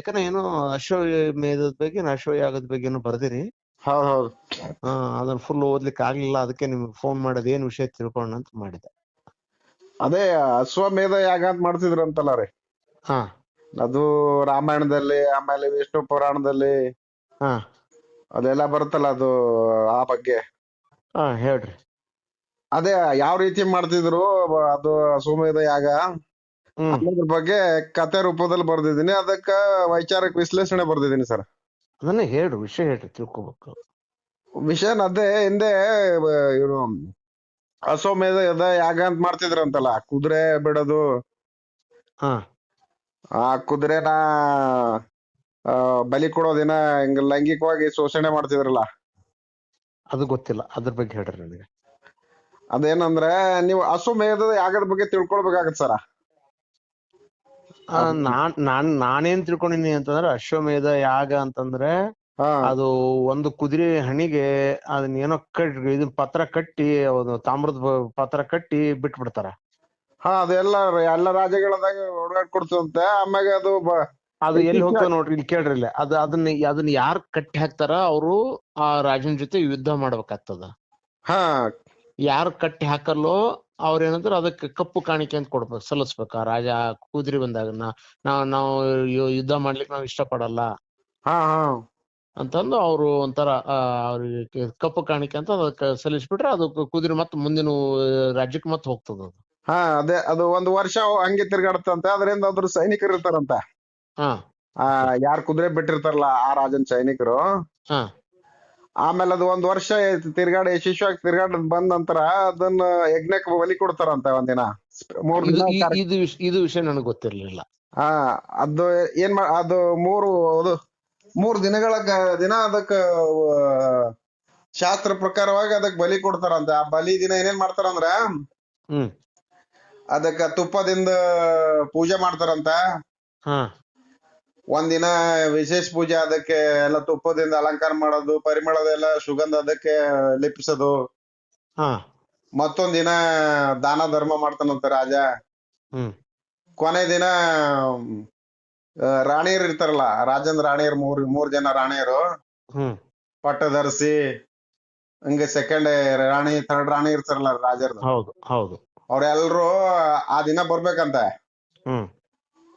ಲೇಖನ ಏನೋ ಅಶ್ವಮೇಧದ ಬಗ್ಗೆ ಅಶ್ವಯಾಗದ ಬಗ್ಗೆ ಏನೋ ಬರ್ದಿರಿ. ಹೌದ್ ಹೌದು. ಅದನ್ನ ಫುಲ್ ಓದ್ಲಿಕ್ಕೆ ಆಗ್ಲಿಲ್ಲ, ಅದಕ್ಕೆ ನಿಮ್ಗೆ ಫೋನ್ ಮಾಡೋದು ಏನ್ ವಿಷಯ ತಿಳ್ಕೊಳ್ಳೋಣ ಅಂತ ಮಾಡಿದೆ. ಅದೇ ಅಶ್ವಮೇಧ ಯಾಗ ಅಂತ ಮಾಡ್ತಿದ್ರಂತಲ್ಲ ರೀ. ಹಾ ಅದು ರಾಮಾಯಣದಲ್ಲಿ, ಆಮೇಲೆ ವಿಷ್ಣು ಪುರಾಣದಲ್ಲಿ ಹಾ ಅದೆಲ್ಲ ಬರುತ್ತಲ್ಲ, ಅದು ಆ ಬಗ್ಗೆ. ಹಾ ಹೇಳ್ರಿ. ಅದೇ ಯಾವ ರೀತಿ ಮಾಡ್ತಿದ್ರು ಅದು ಅಶ್ವಮೇಧ ಯಾಗ ಅನ್ನೋದ್ರ ಬಗ್ಗೆ ಕತೆ ರೂಪದಲ್ಲಿ ಬರ್ದಿದ್ದೀನಿ. ಅದಕ್ಕ ವೈಚಾರಿಕ ವಿಶ್ಲೇಷಣೆ ಬರ್ದಿದ್ದೀನಿ ಸರ್. ಅದನ್ನೇ ಹೇಳ್ರಿ, ವಿಷಯ ಹೇಳ್ರಿ, ತಿಳ್ಕೊಬೇಕು. ವಿಷಯ ಅದೇ, ಹಿಂದೆ ಇವರು ಅಶ್ವಮೇಧ ಯಾಗ ಅಂತ ಮಾಡ್ತಿದ್ರಂತಲ್ಲ, ಕುದುರೆ ಬಿಡೋದು. ಹಾ ಆ ಕುದುರೆನ ಬಲಿ ಕೊಡೋದಿನ ಹಿಂಗ ಲೈಂಗಿಕವಾಗಿ ಶೋಷಣೆ ಮಾಡ್ತಿದ್ರಲ್ಲ. ಅದು ಗೊತ್ತಿಲ್ಲ, ಅದ್ರ ಬಗ್ಗೆ ಹೇಳ್ರಿ ನನಗೆ. ಅದೇನಂದ್ರೆ, ನೀವು ಅಶ್ವಮೇಧದ ಯಾಗದ ಬಗ್ಗೆ ತಿಳ್ಕೊಳ್ಬೇಕಾಗತ್ ಸರ. ನಾನೇನ್ ತಿಳ್ಕೊಂಡಿನಿ ಅಂತಂದ್ರೆ, ಅಶ್ವಮೇಧ ಯಾಗ ಅಂತಂದ್ರೆ ಅದು ಒಂದು ಕುದುರೆ ಹಣಿಗೆ ಅದನ್ನ ಏನೋ ಇದನ್ ಪತ್ರ ಕಟ್ಟಿ, ತಾಮ್ರದ ಪತ್ರ ಕಟ್ಟಿ ಬಿಟ್ಬಿಡ್ತಾರ. ಅದೆಲ್ಲ ಎಲ್ಲ ರಾಜ್ಯಗಳದಾಗ ಓಡಾಡ್ಕೊಡ್ತಂತೆ. ಆಮ್ಯಾಗ ಅದು ಎಲ್ಲಿ ಹೋಗ್ತದ ನೋಡ್ರಿ, ಇಲ್ಲಿ ಕೇಳ್ರಿ. ಇಲ್ಲ ಅದನ್ನ ಯಾರು ಕಟ್ಟಿ ಹಾಕ್ತಾರ ಅವರು ಆ ರಾಜನ ಜೊತೆ ಯುದ್ಧ ಮಾಡ್ಬೇಕಾಗ್ತದ. ಯಾರು ಕಟ್ಟಿ ಹಾಕಲ್ಲೋ ಅವ್ರೇನಂದ್ರೆ ಅದಕ್ಕೆ ಕಪ್ಪು ಕಾಣಿಕೆ ಅಂತ ಕೊಡ್ಬೇಕು, ಸಲ್ಲಿಸ್ಬೇಕು. ಆ ರಾಜ ಕುದುರೆ ಬಂದಾಗ ನಾವು ಯುದ್ಧ ಮಾಡ್ಲಿಕ್ಕೆ ನಾವ್ ಇಷ್ಟಪಡಲ್ಲ ಅಂತಂದು ಅವ್ರು ಒಂಥರ ಅವ್ರಿಗೆ ಕಪ್ಪು ಕಾಣಿಕೆ ಅಂತ ಅದಕ್ಕೆ ಸಲ್ಲಿಸ್ಬಿಟ್ರೆ ಅದು ಕುದುರೆ ಮತ್ತ ಮುಂದಿನ ರಾಜ್ಯಕ್ಕೆ ಮತ್ತೆ ಹೋಗ್ತದ ಅದು. ಅದೇ ಅದು ಒಂದು ವರ್ಷ ಹಂಗೆ ತಿರ್ಗಾಡತ್ತಂತೆ. ಅದರಿಂದ ಅದ್ರ ಸೈನಿಕರು ಇರ್ತಾರಂತ. ಯಾರ್ ಕುದುರೆ ಬಿಟ್ಟಿರ್ತಾರಲ್ಲ ಆ ರಾಜನ್ ಸೈನಿಕರು. ಆಮೇಲೆ ಅದು ಒಂದ್ ವರ್ಷ ತಿರ್ಗಾಡಿ ಯಶಸ್ವಿಯಾಗಿ ತಿರ್ಗಾಡ್ ಬಂದ ನಂತರ ಅದನ್ನ ಯಜ್ಞಕ್ಕೆ ಬಲಿ ಕೊಡ್ತಾರಂತ ಒಂದಿನ. 3 ದಿನ ಇದು ವಿಷಯ ನನಗೆ ಗೊತ್ತಿರ್ಲಿಲ್ಲ. ಅದು ಅದು 3 ದಿನಗಳ ದಿನ ಅದಕ್ಕ ಶಾಸ್ತ್ರ ಪ್ರಕಾರವಾಗಿ ಅದಕ್ ಬಲಿ ಕೊಡ್ತಾರಂತ. ಆ ಬಲಿ ದಿನ ಏನೇನ್ ಮಾಡ್ತಾರಂದ್ರ, ಅದಕ್ಕ ತುಪ್ಪದಿಂದ ಪೂಜೆ ಮಾಡ್ತಾರಂತ. ಒಂದಿನ ವಿಶೇಷ ಪೂಜೆ, ಅದಕ್ಕೆ ಎಲ್ಲ ತುಪ್ಪದಿಂದ ಅಲಂಕಾರ ಮಾಡೋದು, ಪರಿಮಳದೆಲ್ಲ ಸುಗಂಧ ಅದಕ್ಕೆ ಲೇಪಿಸೋದು. ಮತ್ತೊಂದ್ ದಿನ ದಾನ ಧರ್ಮ ಮಾಡ್ತಾನಂತ ರಾಜ. ಕೊನೆ ದಿನ ರಾಣಿಯರು ಇರ್ತಾರಲ್ಲ, ರಾಜಂದ್ರ ರಾಣಿಯರು, 3 ಜನ ರಾಣಿಯರು ಪಟ್ಟ ಧರಿಸಿ ಹಂಗೆ ಸೆಕೆಂಡ್ ರಾಣಿ, ಥರ್ಡ್ ರಾಣಿ ಇರ್ತಾರಲ್ಲ ರಾಜರ್ದು. ಹೌದು. ಅವ್ರೆಲ್ರು ಆ ದಿನ ಬರ್ಬೇಕಂತ.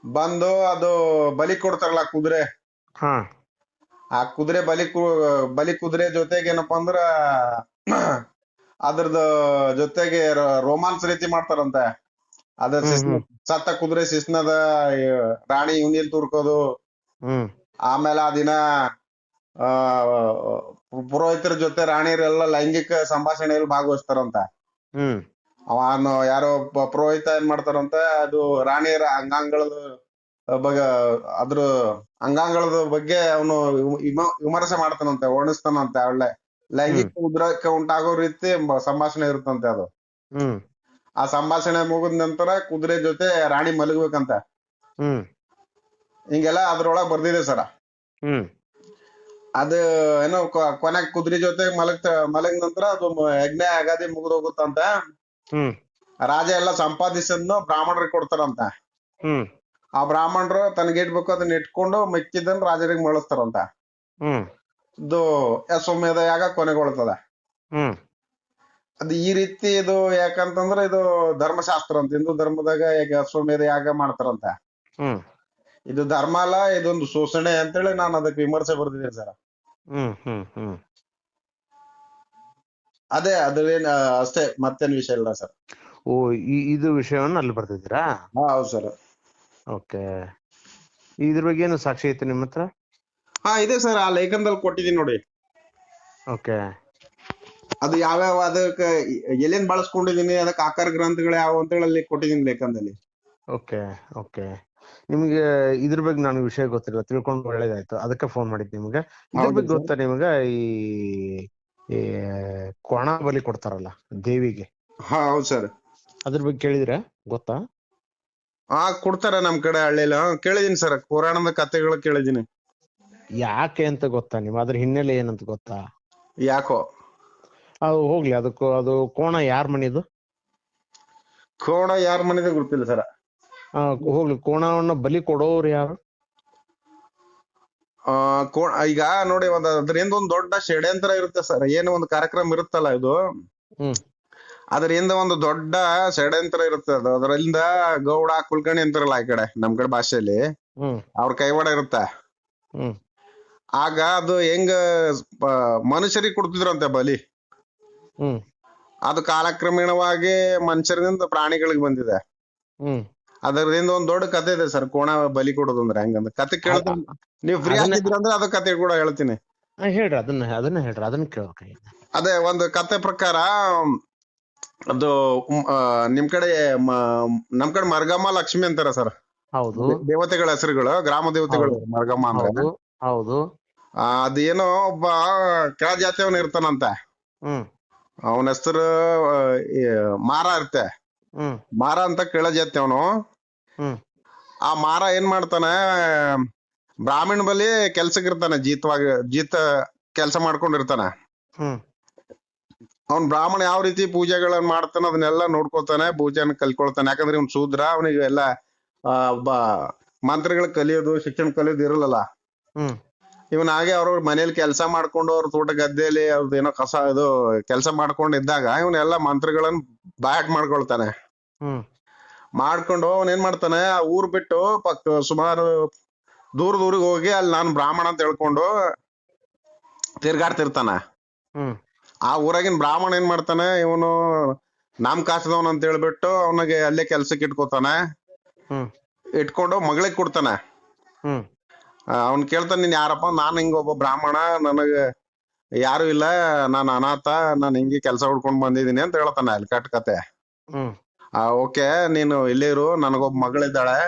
ಬಂದು ಅದು ಬಲಿ ಕೊಡ್ತಾರಲ್ಲ ಕುದುರೆ. ಆ ಕುದುರೆ ಬಲಿ ಕುದುರೆ ಜೊತೆಗೆ ಏನಪ್ಪಾ ಅಂದ್ರ ಅದ್ರದ್ದು ಜೊತೆಗೆ ರೋಮಾನ್ಸ್ ರೀತಿ ಮಾಡ್ತಾರಂತೆ. ಅದ ಸತ್ತ ಕುದುರೆ ಶಿಸ್ನದ ರಾಣಿ ಯುನಿಯನ್ ತುರ್ಕೋದು. ಆಮೇಲೆ ಆ ದಿನ ಪುರೋಹಿತರ ಜೊತೆ ರಾಣಿಯರೆಲ್ಲ ಲೈಂಗಿಕ ಸಂಭಾಷಣೆಯಲ್ಲಿ ಭಾಗವಹಿಸ್ತಾರಂತ. ಅವನು ಯಾರೋ ಪುರೋಹಿತ ಏನ್ ಮಾಡ್ತಾರಂತ, ಅದು ರಾಣಿಯರ ಅದ್ರ ಅಂಗಾಂಗಳದ ಬಗ್ಗೆ ಅವನು ವಿಮರ್ಶೆ ಮಾಡ್ತಾನಂತೆ, ವರ್ಣಿಸ್ತಾನಂತೆ. ಒಳ್ಳೆ ಲೈಂಗಿಕ ಉದ್ರೇಕ ಉಂಟಾಗೋ ರೀತಿ ಸಂಭಾಷಣೆ ಇರುತ್ತಂತೆ ಅದು. ಆ ಸಂಭಾಷಣೆ ಮುಗಿದ ನಂತರ ಕುದುರೆ ಜೊತೆ ರಾಣಿ ಮಲಗ್ಬೇಕಂತ. ಹಿಂಗೆಲ್ಲ ಅದ್ರೊಳಗ್ ಬರ್ದಿದೆ ಸರ. ಅದು ಏನೋ ಕೊನೆಗ್ ಕುದುರೆ ಜೊತೆ ಮಲಗ್ ನಂತರ ಅದು ಯಜ್ಞ ಅಗಾದಿ ಮುಗಿದ್ ಹೋಗುತ್ತಂತ. ರಾಜ ಎಲ್ಲ ಸಂಪಾದಿಸದ್ನು ಬ್ರಾಹ್ಮಣರಿಗೆ ಕೊಡ್ತಾರಂತ. ಆ ಬ್ರಾಹ್ಮಣರು ತನಗಿಡ್ಬೇಕು ಅದನ್ನ ಇಟ್ಕೊಂಡು ಮಿಕ್ಕಿದ್ದನ್ ರಾಜರಿಗೆ ಮಳಿಸ್ತಾರಂತ. ಇದು ಅಶ್ವಮೇಧ ಯಾಗ ಕೊನೆಗೊಳ್ತದ. ಅದು ಈ ರೀತಿ ಇದು ಯಾಕಂತಂದ್ರ ಇದು ಧರ್ಮಶಾಸ್ತ್ರ ಅಂತ. ಹಿಂದೂ ಧರ್ಮದಾಗ ಅಶ್ವಮೇಧ ಯಾಗ ಮಾಡ್ತಾರಂತ. ಇದು ಧರ್ಮ ಅಲ್ಲ, ಇದೊಂದು ಶೋಷಣೆ ಅಂತೇಳಿ ನಾನು ಅದಕ್ಕೆ ವಿಮರ್ಶೆ ಬರ್ದಿದ್ದೀನಿ ಸರ್. ಅದೇ ಅದೇನ್ ಅಷ್ಟೇ, ಮತ್ತೇನ್ ವಿಷಯ ಇಲ್ಲ ಸರ್. ಇದು ವಿಷಯವನ್ನ ಅಲ್ಲಿ ಬರ್ತಿದ್ದೀರಾ? ಹೌದು ಸರ್. ಓಕೆ. ಇದ್ರ ಬಗ್ಗೆ ಏನು ಸಾಕ್ಷಿ ಐತೆ ನಿಮ್ಮ ಹತ್ರ? ಇದೆ ಸರ್, ಆ ಲೇಖನದಲ್ಲಿ ಕೊಟ್ಟಿದ್ದೀನಿ ನೋಡಿ. ಓಕೆ. ಅದು ಯಾವ್ಯಾವ ಅದಕ್ಕೆ ಎಲ್ಲಿಂದ ಬಳಸ್ಕೊಂಡಿದೀನಿ, ಅದಕ್ಕೆ ಆಕಾರ ಗ್ರಂಥಗಳು ಯಾವ ಅಂತೇಳಿ ಅಲ್ಲಿ ಕೊಟ್ಟಿದ್ದೀನಿ ಲೇಖನದಲ್ಲಿ. ಓಕೆ. ನಿಮ್ಗೆ ಇದ್ರ ಬಗ್ಗೆ ನಾನು ವಿಷಯ ಗೊತ್ತಿಲ್ಲ, ತಿಳ್ಕೊಂಡು ಒಳ್ಳೇದಾಯ್ತು, ಅದಕ್ಕೆ ಫೋನ್ ಮಾಡಿದ್ ನಿಮ್ಗೆ. ಇದ್ರ ಬಗ್ಗೆ ಗೊತ್ತಾ ನಿಮ್ಗೆ? ಈ ಕೋಣ ಬಲಿ ಕೊಡ್ತಾರಲ್ಲ ದೇವಿಗೆ. ಹೌದು ಸರ್. ಅದ್ರ ಬಗ್ಗೆ ಕೇಳಿದ್ರೆ ಗೊತ್ತಾ? ಕೊಡ್ತಾರ ನಮ್ ಕಡೆ ಹಳ್ಳಿಲಿ. ಕೇಳಿದೀನಿ ಸರ್, ಪುರಾಣದ ಕಥೆಗಳು ಕೇಳಿದೀನಿ. ಯಾಕೆ ಅಂತ ಗೊತ್ತಾ ನಿಮ್? ಅದ್ರ ಹಿನ್ನೆಲೆ ಏನಂತ ಗೊತ್ತಾ? ಯಾಕೋ ಅದು ಹೋಗ್ಲಿ, ಅದು ಕೋಣ ಯಾರ ಮನಿದು? ಕೋಣ ಯಾರ ಮನಿದ ಗೊತ್ತಿಲ್ಲ ಸರ್. ಹೋಗ್ಲಿ, ಕೋಣವನ್ನ ಬಲಿ ಕೊಡೋರು ಯಾರು? ಈಗ ನೋಡಿ ಅದರಿಂದ ಒಂದ್ ದೊಡ್ಡ ಷಡ್ಯಂತ್ರ ಇರುತ್ತೆ ಸರ್. ಏನು ಒಂದು ಕಾರ್ಯಕ್ರಮ ಇರುತ್ತಲ್ಲ ಇದು, ಅದರಿಂದ ಒಂದು ದೊಡ್ಡ ಷಡ್ಯಂತ್ರ ಇರುತ್ತೆ. ಅದರಿಂದ ಗೌಡ ಕುಲ್ಕರ್ಣಿ ಅಂತಾರಲ್ಲ ಈ ಕಡೆ ನಮ್ ಕಡೆ ಭಾಷೆಯಲ್ಲಿ, ಅವ್ರ ಕೈವಾಡ ಇರುತ್ತೆ. ಆಗ ಅದು ಹೆಂಗ ಮನುಷ್ಯರಿಗೆ ಕೊಡ್ತಿದ್ರಂತೆ ಬಲಿ, ಅದು ಕಾಲಕ್ರಮೇಣವಾಗಿ ಮನುಷ್ಯರಿಂದ ಪ್ರಾಣಿಗಳಿಗೆ ಬಂದಿದೆ. ಅದರಿಂದ ಒಂದ್ ದೊಡ್ಡ ಕತೆ ಇದೆ ಸರ್, ಕೋಣ ಬಲಿ ಕೊಡೋದು ಅಂದ್ರೆ ಹೆಂಗಂದ್ರೆ. ಕತೆ ಕೇಳಿದ್ರೆ ನೀವು ಫ್ರೀ ಆಗಿದ್ರಂದ್ರೆ ಅದ ಕತೆ ಕೂಡ ಹೇಳ್ತೀನಿ. ಹೇಳ್ರಿ, ಅದನ್ನ ಹೇಳ್ರಿ, ಅದನ್ನ ಕೇಳ್ಬೇಕು. ಅದೇ ಒಂದು ಕತೆ ಪ್ರಕಾರ ಅದು ನಿಮ್ ಕಡೆ ನಮ್ ಕಡೆ ಮರ್ಗಮ್ಮ ಲಕ್ಷ್ಮಿ ಅಂತಾರ ಸರ್. ಹೌದು, ದೇವತೆಗಳ ಹೆಸರುಗಳು, ಗ್ರಾಮ ದೇವತೆಗಳು ಮರ್ಗಮ್ಮ ಅಂದ್ರೆ. ಹೌದು. ಅದೇನೋ ಒಬ್ಬ ಕೆಳ ಜಾತಿಯವನ್ ಇರ್ತಾನಂತೆ. ಅವನ ಹೆಸರು ಮಾರ ಇರುತ್ತೆ. ಮಾರ ಅಂತ ಕೆಳ ಜಾತಿಯವನು. ಆ ಮಾರ ಏನ್ ಮಾಡ್ತಾನೆ, ಬ್ರಾಹ್ಮಣ ಬಲಿ ಕೆಲ್ಸಕ್ಕೆ ಇರ್ತಾನೆ, ಜೀತ ಕೆಲ್ಸ ಮಾಡ್ಕೊಂಡಿರ್ತಾನೆ. ಅವ್ನ್ ಬ್ರಾಹ್ಮಣ ಯಾವ ರೀತಿ ಪೂಜೆಗಳನ್ನ ಮಾಡ್ತಾನ ಅದನ್ನೆಲ್ಲ ನೋಡ್ಕೊತಾನೆ, ಪೂಜೆನ ಕಲ್ಕೊಳ್ತಾನೆ. ಯಾಕಂದ್ರೆ ಇವ್ನ್ ಶೂದ್ರ, ಅವನಿಗೆ ಎಲ್ಲ ಮಂತ್ರಗಳು ಕಲಿಯೋದು, ಶಿಕ್ಷಣ ಕಲಿಯೋದು ಇರಲ್ಲ. ಇವನ್ ಹಾಗೆ ಅವ್ರ ಮನೇಲಿ ಕೆಲಸ ಮಾಡ್ಕೊಂಡು, ಅವ್ರ ತೋಟ ಗದ್ದೆಯಲ್ಲಿ ಅವ್ರದ್ದು ಏನೋ ಕಸ ಇದು ಕೆಲಸ ಮಾಡ್ಕೊಂಡಿದ್ದಾಗ ಇವನೆಲ್ಲ ಮಂತ್ರಗಳನ್ನ ಬಾಯಾಟ್ ಮಾಡ್ಕೊಳ್ತಾನೆ. ಮಾಡ್ಕೊಂಡು ಅವನ್ ಏನ್ ಮಾಡ್ತಾನೆ, ಆ ಊರ್ ಬಿಟ್ಟು ಸುಮಾರು ದೂರಿಗೆ ಹೋಗಿ ಅಲ್ಲಿ ನಾನು ಬ್ರಾಹ್ಮಣ ಅಂತ ಹೇಳ್ಕೊಂಡು ತಿರ್ಗಾಡ್ತಿರ್ತಾನ. ಆ ಊರಾಗಿನ ಬ್ರಾಹ್ಮಣ ಏನ್ ಮಾಡ್ತಾನೆ, ಇವನು ನಮ್ ಕಾಸದವನ್ ಅಂತ ಹೇಳ್ಬಿಟ್ಟು ಅವನಿಗೆ ಅಲ್ಲೇ ಕೆಲ್ಸಕ್ಕೆ ಇಟ್ಕೋತಾನೆ. ಇಟ್ಕೊಂಡು ಮಗಳಿಗೆ ಕೊಡ್ತಾನೆ. ಅವ್ನ್ ಕೇಳ್ತಾನೆ, ನೀನ್ ಯಾರಪ್ಪ? ನಾನ್ ಹಿಂಗ ಒಬ್ಬ ಬ್ರಾಹ್ಮಣ, ನನಗ ಯಾರು ಇಲ್ಲ, ನಾನು ಅನಾಥ, ನಾನ್ ಹಿಂಗೆ ಕೆಲ್ಸ ಹುಡ್ಕೊಂಡ್ ಬಂದಿದೀನಿ ಅಂತ ಹೇಳ್ತಾನೆ ಅಲ್ಲಿ ಕತೆ. ಓಕೆ, ನೀನು ಇಲ್ಲೇ ಇರು, ನನಗೊಬ್ಬ ಮಗಳಿದ್ದಾಳೆ,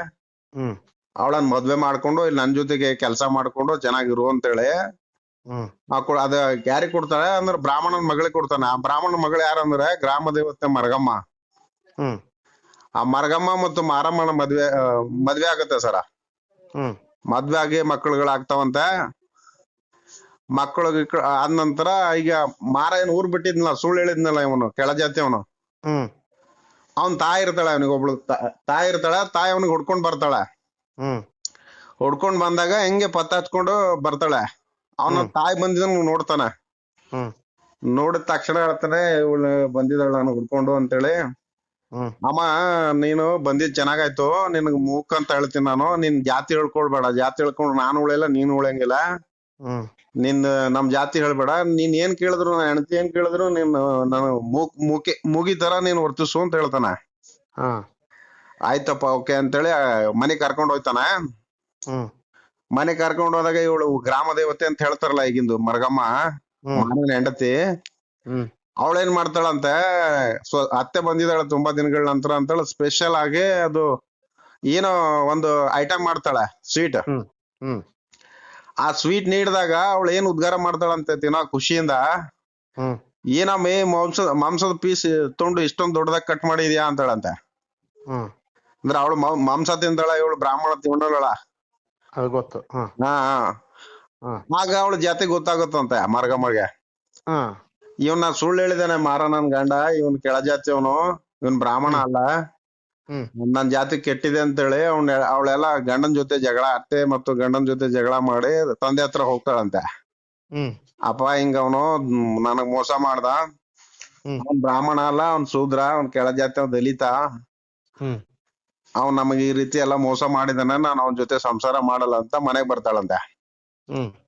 ಅವಳನ್ ಮದ್ವೆ ಮಾಡ್ಕೊಂಡು ಇಲ್ಲಿ ನನ್ ಜೊತೆಗೆ ಕೆಲ್ಸ ಮಾಡ್ಕೊಂಡು ಚೆನ್ನಾಗಿರು ಅಂತೇಳಿ ಅದ ಯಾರಿಗ್ ಕೊಡ್ತಾಳೆ ಅಂದ್ರೆ ಬ್ರಾಹ್ಮಣನ ಮಗಳಿಗೆ ಕೊಡ್ತಾನೆ. ಆ ಬ್ರಾಹ್ಮಣನ ಮಗಳು ಯಾರಂದ್ರೆ ಗ್ರಾಮ ದೇವತೆ ಮರಗಮ್ಮ. ಆ ಮರಗಮ್ಮ ಮತ್ತು ಮಾರಮ್ಮನ ಮದ್ವೆ ಆಗತ್ತೆ ಸರ. ಮದ್ವೆ ಆಗಿ ಮಕ್ಕಳುಗಳಾಗ್ತಾವಂತೆ. ಮಕ್ಕಳು ಆದ ನಂತರ ಈಗ ಮಾರ ಏನ್ ಊರ್ ಬಿಟ್ಟಿದ್ನಲ್ಲ, ಸುಳ್ಳು ಹೇಳಿದ್ನಲ್ಲ ಇವನು ಕೆಳ ಜಾತಿ ಅವನು, ಅವನ್ ತಾಯಿ ಇರ್ತಾಳೆ, ಅವನಿಗೆ ಒಬ್ಳು ತಾಯಿ ಇರ್ತಾಳೆ. ತಾಯಿ ಅವನಿಗೆ ಹುಡ್ಕೊಂಡ್ ಬರ್ತಾಳೆ. ಹುಡ್ಕೊಂಡ್ ಬಂದಾಗ ಹೆಂಗೆ ಪತ್ತ ಹಚ್ಕೊಂಡು ಬರ್ತಾಳೆ. ಅವನ ತಾಯಿ ಬಂದಿದ ನೋಡ್ತಾನೆ. ನೋಡಿದ ತಕ್ಷಣ ಹೇಳ್ತಾನೆ, ಇವಳು ಬಂದಿದ್ದಾಳ ನಾನು ಹುಡ್ಕೊಂಡು ಅಂತೇಳಿ. ಅಮ್ಮ, ನೀನು ಬಂದಿದ್ ಚೆನ್ನಾಗಾಯ್ತು, ನಿನ್ಗ್ ಮೂಕ್ ಅಂತ ಹೇಳ್ತೀನಿ ನಾನು. ನಿನ್ ಜಾತಿ ಹೇಳ್ಕೊಳ್ಬೇಡ, ಜಾತಿ ಹೇಳ್ಕೊಂಡ್ರು ನಾನು ಉಳಿಯಲ್ಲ, ನೀನು ಉಳಿಯಂಗಿಲ್ಲ. ನಮ್ ಜಾತಿ ಹೇಳ್ಬೇಡ. ನೀನ್ ಏನ್ ಕೇಳಿದ್ರು, ನನ್ನ ಹೆಂಡತಿ ಏನ್ ಕೇಳಿದ್ರು ನೀನು ನಾನು ಮೂಗಿ ತರ ನೀನ್ ವರ್ತಿಸು ಅಂತ ಹೇಳ್ತಾನ. ಆಯ್ತಪ್ಪ, ಓಕೆ ಅಂತೇಳಿ ಮನೆಗ್ ಕರ್ಕೊಂಡ್ ಹೋಯ್ತಾನ. ಮನೆಗ್ ಕರ್ಕೊಂಡ್ ಹೋದಾಗ ಇವಳು ಗ್ರಾಮ ದೇವತೆ ಅಂತ ಹೇಳ್ತಾರಲ್ಲ ಈಗಿಂದು ಮರಗಮ್ಮ, ಮಾರನ ಹೆಂಡತಿ, ಅವಳೇನ್ ಮಾಡ್ತಾಳಂತೆ, ಅತ್ತೆ ಬಂದಿದ್ದಾಳೆ ತುಂಬಾ ದಿನಗಳ ನಂತರ ಅಂತೇಳಿ ಸ್ಪೆಷಲ್ ಆಗಿ ಅದು ಏನೋ ಒಂದು ಐಟಮ್ ಮಾಡ್ತಾಳೆ, ಸ್ವೀಟ್. ಆ ಸ್ವೀಟ್ ನೀಡಿದಾಗ ಅವಳು ಏನ್ ಉದ್ಗಾರ ಮಾಡ್ತಾಳಂತೆ ತಿನ್ನೋ ಖುಷಿಯಿಂದ, ಏನಮ್ಮೆ ಮಾಂಸದ ಪೀಸ್ ತೊಂಡು ಇಷ್ಟೊಂದ್ ದೊಡ್ಡದಾಗ ಕಟ್ ಮಾಡಿದ್ಯಾ ಅಂತಾಳಂತೆ. ಅಂದ್ರೆ ಅವಳು ಮಾಂಸ ತಿಂತಾಳ, ಇವಳು ಬ್ರಾಹ್ಮಣ ತಿನ್ನೋಳ. ಗೊತ್ತು. ಆಗ ಅವಳು ಜಾತಿ ಗೊತ್ತಾಗುತ್ತಂತೆ ಮರಗಮ್ಮಗೆ. ಇವನ್ ನಾ ಸುಳ್ಳು ಹೇಳಿದಾನೆ ಮಾರ, ನನ್ ಗಂಡ ಇವನ್ ಕೆಳ ಜಾತಿಯವನು, ಇವನ್ ಬ್ರಾಹ್ಮಣ ಅಲ್ಲ, ನನ್ ಜಾತಿ ಕೆಟ್ಟಿದೆ ಅಂತೇಳಿ ಅವಳೆಲ್ಲ ಗಂಡನ್ ಜೊತೆ ಜಗಳ, ಅತ್ತೆ ಮತ್ತು ಗಂಡನ್ ಜೊತೆ ಜಗಳ ಮಾಡಿ ತಂದೆ ಹತ್ರ ಹೋಗ್ತಾಳಂತೆ. ಅಪ್ಪ, ಹಿಂಗ ಅವನು ನನಗ್ ಮೋಸ ಮಾಡ್ದ, ಅವನ್ ಬ್ರಾಹ್ಮಣ ಅಲ್ಲ, ಅವ್ನ್ ಶೂದ್ರ, ಅವ್ನ್ ಕೆಳ ಜಾತಿ, ಅವ್ನ್ ದಲಿತ, ಅವ್ನ್ ನಮಗ್ ಈ ರೀತಿ ಎಲ್ಲಾ ಮೋಸ ಮಾಡಿದಾನೆ, ನಾನು ಅವನ್ ಜೊತೆ ಸಂಸಾರ ಮಾಡಲ್ಲ ಅಂತ ಮನೆಗ್ ಬರ್ತಾಳಂತೆ,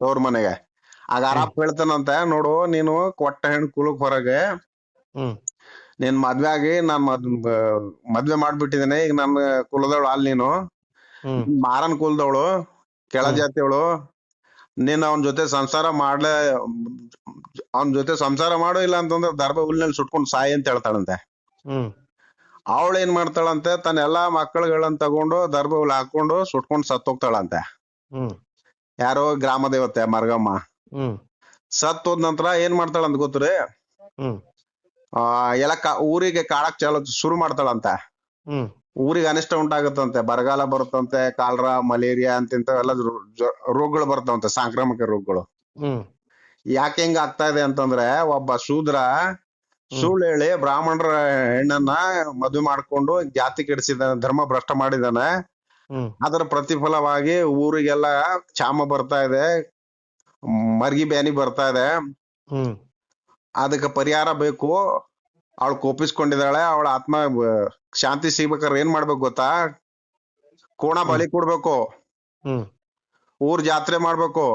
ತವ್ರ ಮನೆಗೆ. ಆಗ ಅರಪ್ಪ ಹೇಳ್ತಾನಂತೆ, ನೋಡು ನೀನು ಕೊಟ್ಟ ಹೆಣ್ ಕುಲಕ್ ಹೊರಗೆ ನೀನ್ ಮದ್ವೆ ಆಗಿ ನಾನ್ ಮದ್ವೆ ಮಾಡ್ಬಿಟ್ಟಿದ್ದೇನೆ, ಈಗ ನನ್ ಕುಲದವಳು ಅಲ್ ನೀನು, ಮಾರನ್ ಕುಲದವಳು, ಕೆಳ ಜಾತಿಯವಳು, ನೀನ್ ಅವನ್ ಜೊತೆ ಸಂಸಾರ ಮಾಡು, ಇಲ್ಲ ಅಂತಂದ್ರೆ ದರ್ಭ ಹುಲ್ಲಿನಲ್ಲಿ ಸುಟ್ಕೊಂಡ್ ಸಾಯಿ ಅಂತ ಹೇಳ್ತಾಳಂತೆ. ಅವಳ ಏನ್ ಮಾಡ್ತಾಳಂತೆ, ತನ್ನ ಎಲ್ಲಾ ಮಕ್ಕಳುಗಳನ್ನ ತಗೊಂಡು ದರ್ಭ ಹುಲ್ ಹಾಕೊಂಡು ಸುಟ್ಕೊಂಡ್ ಸತ್ತೋಗ್ತಾಳಂತೆ. ಯಾರೋ ಗ್ರಾಮ ದೇವತೆ ಮರಗಮ್ಮ. ಸತ್ ಹೋದ ನಂತರ ಏನ್ ಮಾಡ್ತಾಳಂತ ಗೊತ್ತ್ರಿ, ಎಲ್ಲ ಊರಿಗೆ ಕಾಳಕ್ ಶುರು ಮಾಡ್ತಾಳಂತ. ಊರಿಗೆ ಅನಿಷ್ಟ ಉಂಟಾಗತ್ತಂತೆ, ಬರಗಾಲ ಬರುತ್ತಂತೆ, ಕಾಲ್ರಾ, ಮಲೇರಿಯಾ ಅಂತಿಂತವೆಲ್ಲ ರೋಗಗಳು ಬರ್ತಾವಂತೆ, ಸಾಂಕ್ರಾಮಿಕ ರೋಗಗಳು. ಯಾಕೆ ಹೆಂಗ ಆಗ್ತಾ ಇದೆ ಅಂತಂದ್ರೆ, ಒಬ್ಬ ಶೂದ್ರ ಸುಳ್ಳು ಹೇಳಿ ಬ್ರಾಹ್ಮಣರ ಹೆಣ್ಣನ್ನ ಮದುವೆ ಮಾಡ್ಕೊಂಡು ಜಾತಿ ಕೆಡಿಸಿದಾನೆ, ಧರ್ಮ ಭ್ರಷ್ಟ ಮಾಡಿದಾನೆ. ಅದರ ಪ್ರತಿಫಲವಾಗಿ ಊರಿಗೆಲ್ಲ ಕ್ಷಾಮ ಬರ್ತಾ ಇದೆ, ಮರ್ಗಿ ಬ್ಯಾನಿ ಬರ್ತಾ ಇದೆ. ಅದಕ್ಕೆ ಪರಿಹಾರ ಬೇಕು. ಅವಳು ಕೋಪಿಸ್ಕೊಂಡಿದ್ದಾಳೆ, ಅವಳ ಆತ್ಮ ಶಾಂತಿ ಸಿಗ್ಬೇಕಾದ್ರೆ ಏನ್ ಮಾಡ್ಬೇಕು ಗೊತ್ತಾ? ಕೋಣ ಬಲಿ ಕೊಡ್ಬೇಕು, ಊರ್ ಜಾತ್ರೆ ಮಾಡ್ಬೇಕು.